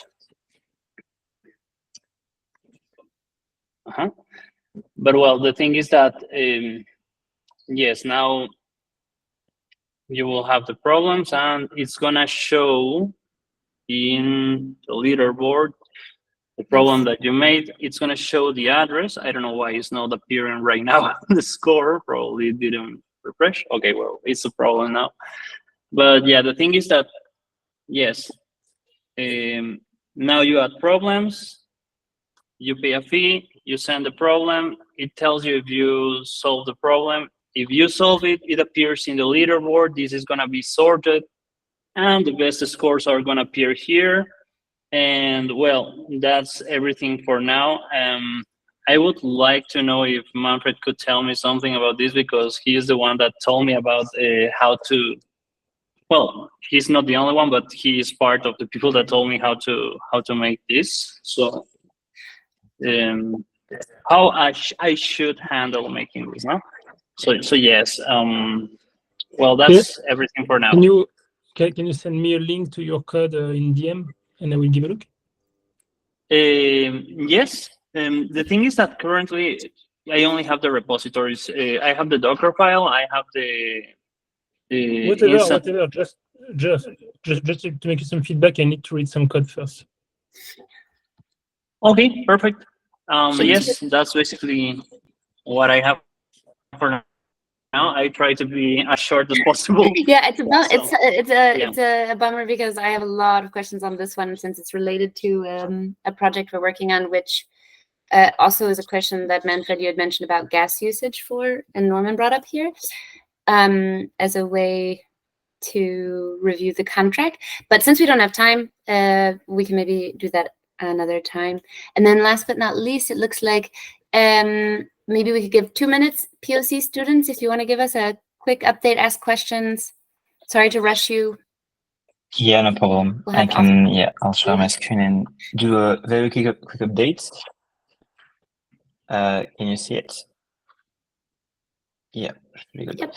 But well, the thing is that yes, now you will have the problems, and it's gonna show in the leaderboard the problem that you made. It's gonna show the address. I don't know why it's not appearing right now. The score probably didn't refresh. Okay, well, it's a problem now. But yeah, the thing is that yes, now you add problems. You pay a fee, you send the problem, it tells you if you solve the problem. If you solve it, it appears in the leaderboard. This is gonna be sorted, and the best scores are gonna appear here. And well, that's everything for now. I would like to know if Manfred could tell me something about this, because he is the one that told me about how to, well, he's not the only one, but he is part of the people that told me how to make this. So how I should handle making this, no? So yes, well, that's everything for now. Can you send me a link to your code in DM, and I will give a look? Yes. The thing is that currently I only have the repositories. I have the Docker file. I have the whatever. Just to make you some feedback, I need to read some code first. Okay, perfect. Yes, that's basically what I have for now. I try to be as short as possible. Yeah, it's a bummer, because I have a lot of questions on this one, since it's related to a project we're working on, which also is a question that Manfred, you had mentioned about gas usage for, and Norman brought up here, as a way to review the contract. But since we don't have time, we can maybe do that another time. And then last but not least, it looks like maybe we could give 2 minutes, POC students, if you want to give us a quick update, ask questions. Sorry to rush you. Yeah, no problem. I can, I'll share my screen and do a very quick update. Can you see it? Yeah, really good. Yep.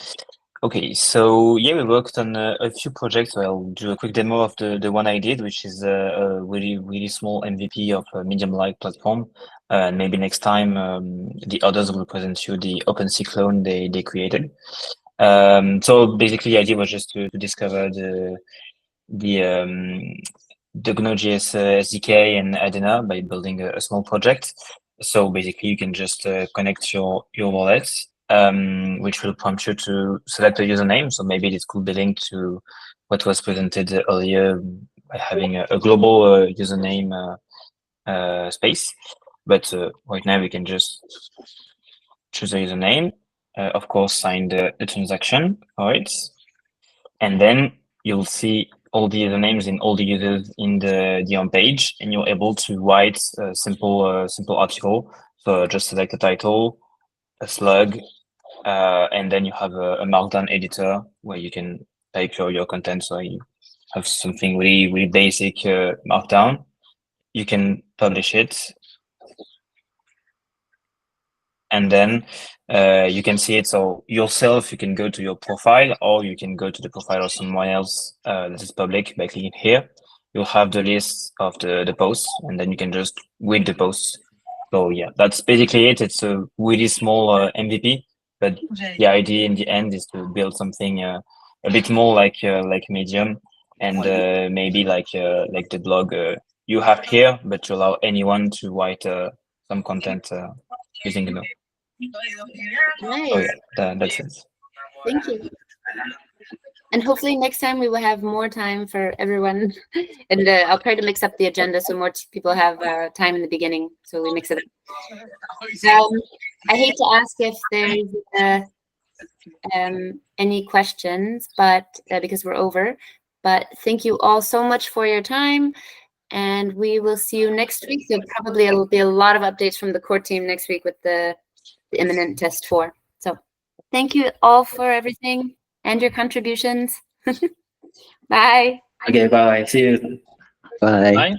Okay, so yeah, we worked on a few projects. So I'll do a quick demo of the one I did, which is a really small MVP of a medium-like platform. And maybe next time the others will present you the OpenSea clone they created. So basically, the idea was just to discover the Gno.js SDK and Adena by building a small project. So basically, you can just connect your wallet which will prompt you to select a username. So maybe this could be linked to what was presented earlier by having a global username space. But right now we can just choose a username, of course, sign the transaction for it, and then you'll see all the usernames in all the users in the home page, and you're able to write a simple article. So just select a title, a slug, and then you have a markdown editor where you can type your content. So you have something really basic markdown. You can publish it, and then you can see it. So yourself, you can go to your profile, or you can go to the profile of someone else that is public by clicking here. You'll have the list of the posts, and then you can just read the posts. So yeah, that's basically it. It's a really small MVP, but the idea in the end is to build something a bit more like Medium, and maybe like the blog you have here, but to allow anyone to write some content using Gno. Nice. Oh yeah, that's it. Thank you. And hopefully next time we will have more time for everyone. And I'll try to mix up the agenda so more people have time in the beginning, so we mix it up. I hate to ask if there's any questions, but because we're over. But thank you all so much for your time, and we will see you next week. So probably it'll be a lot of updates from the core team next week with the imminent test 4. So thank you all for everything and your contributions. Bye. Okay, bye. See you. Bye. Bye.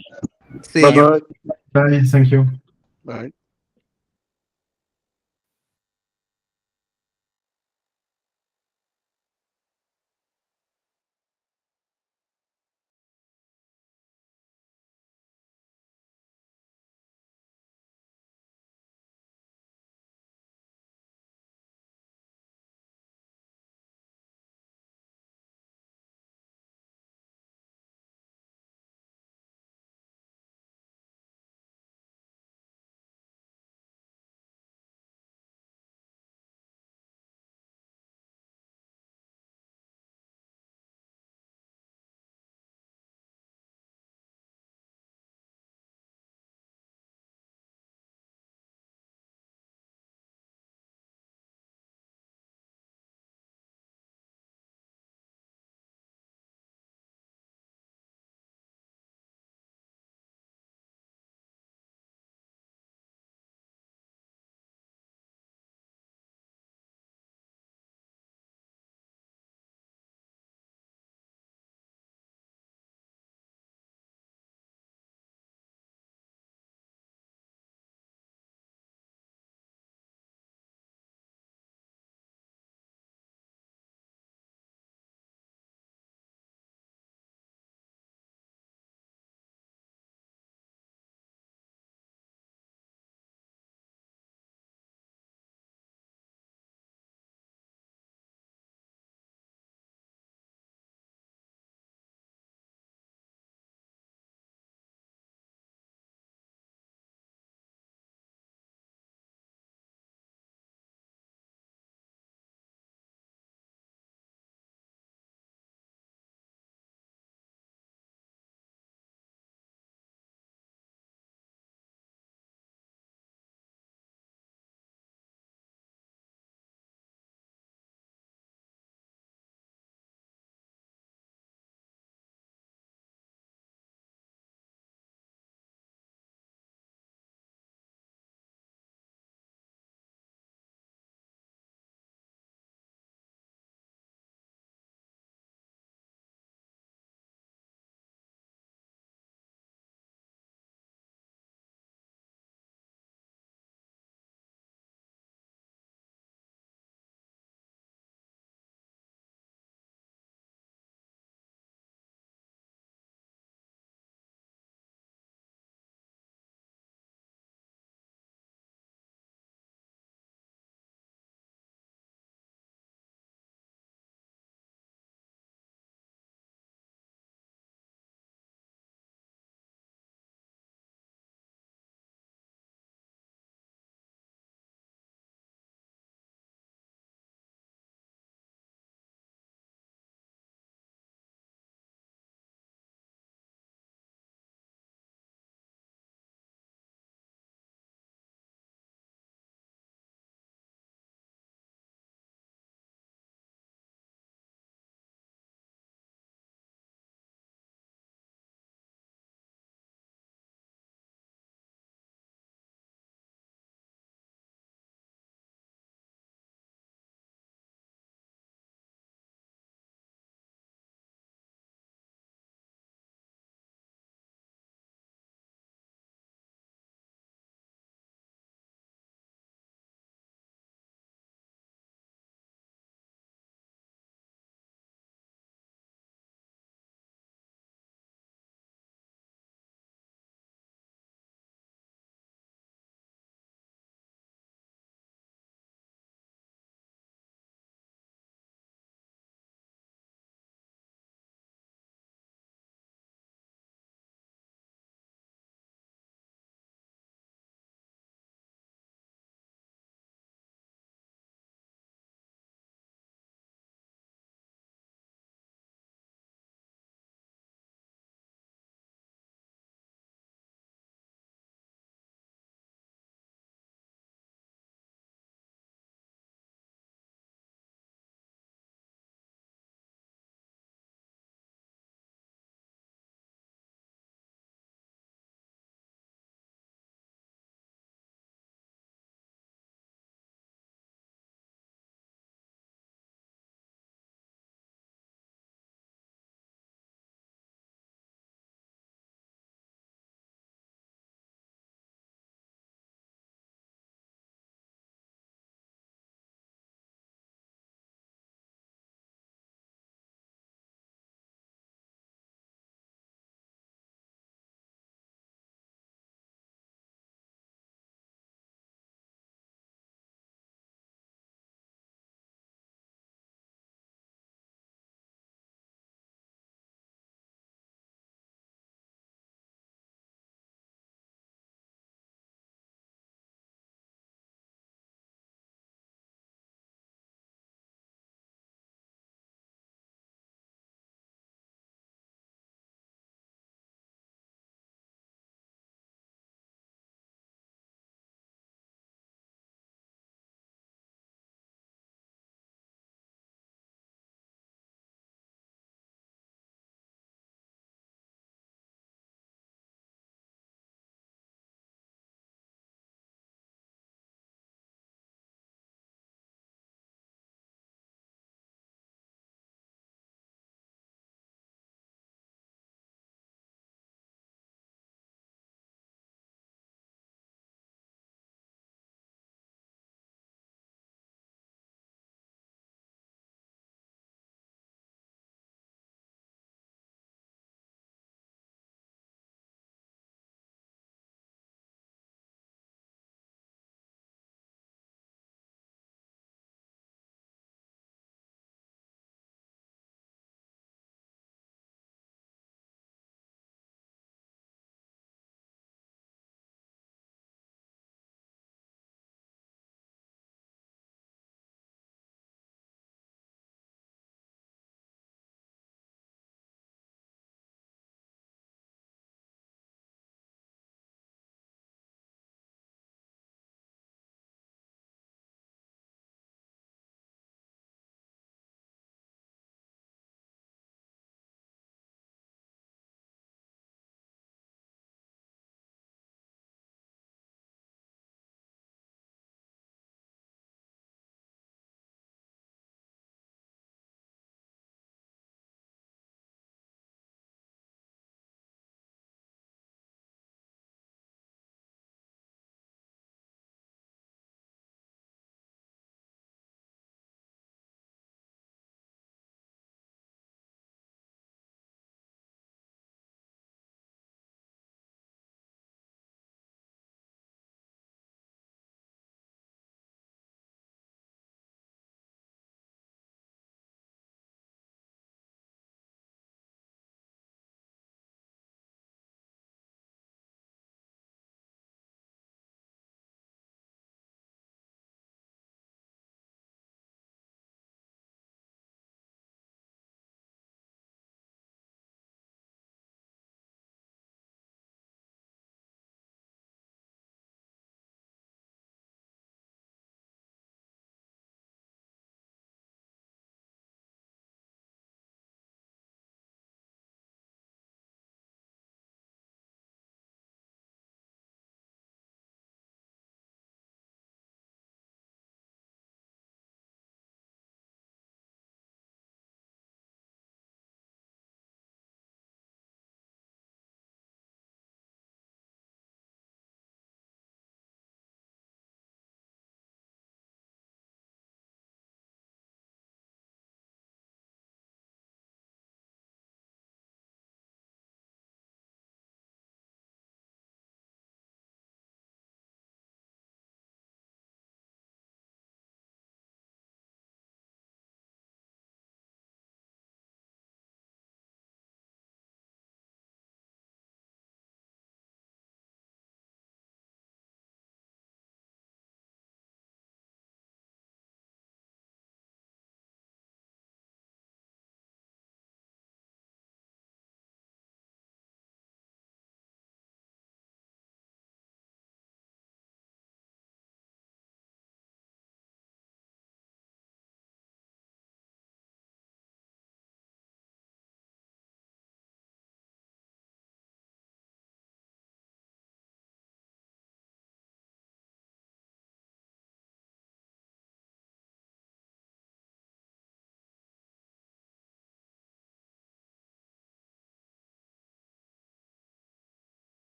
See Bye you. bye. Bye. Thank you. Bye.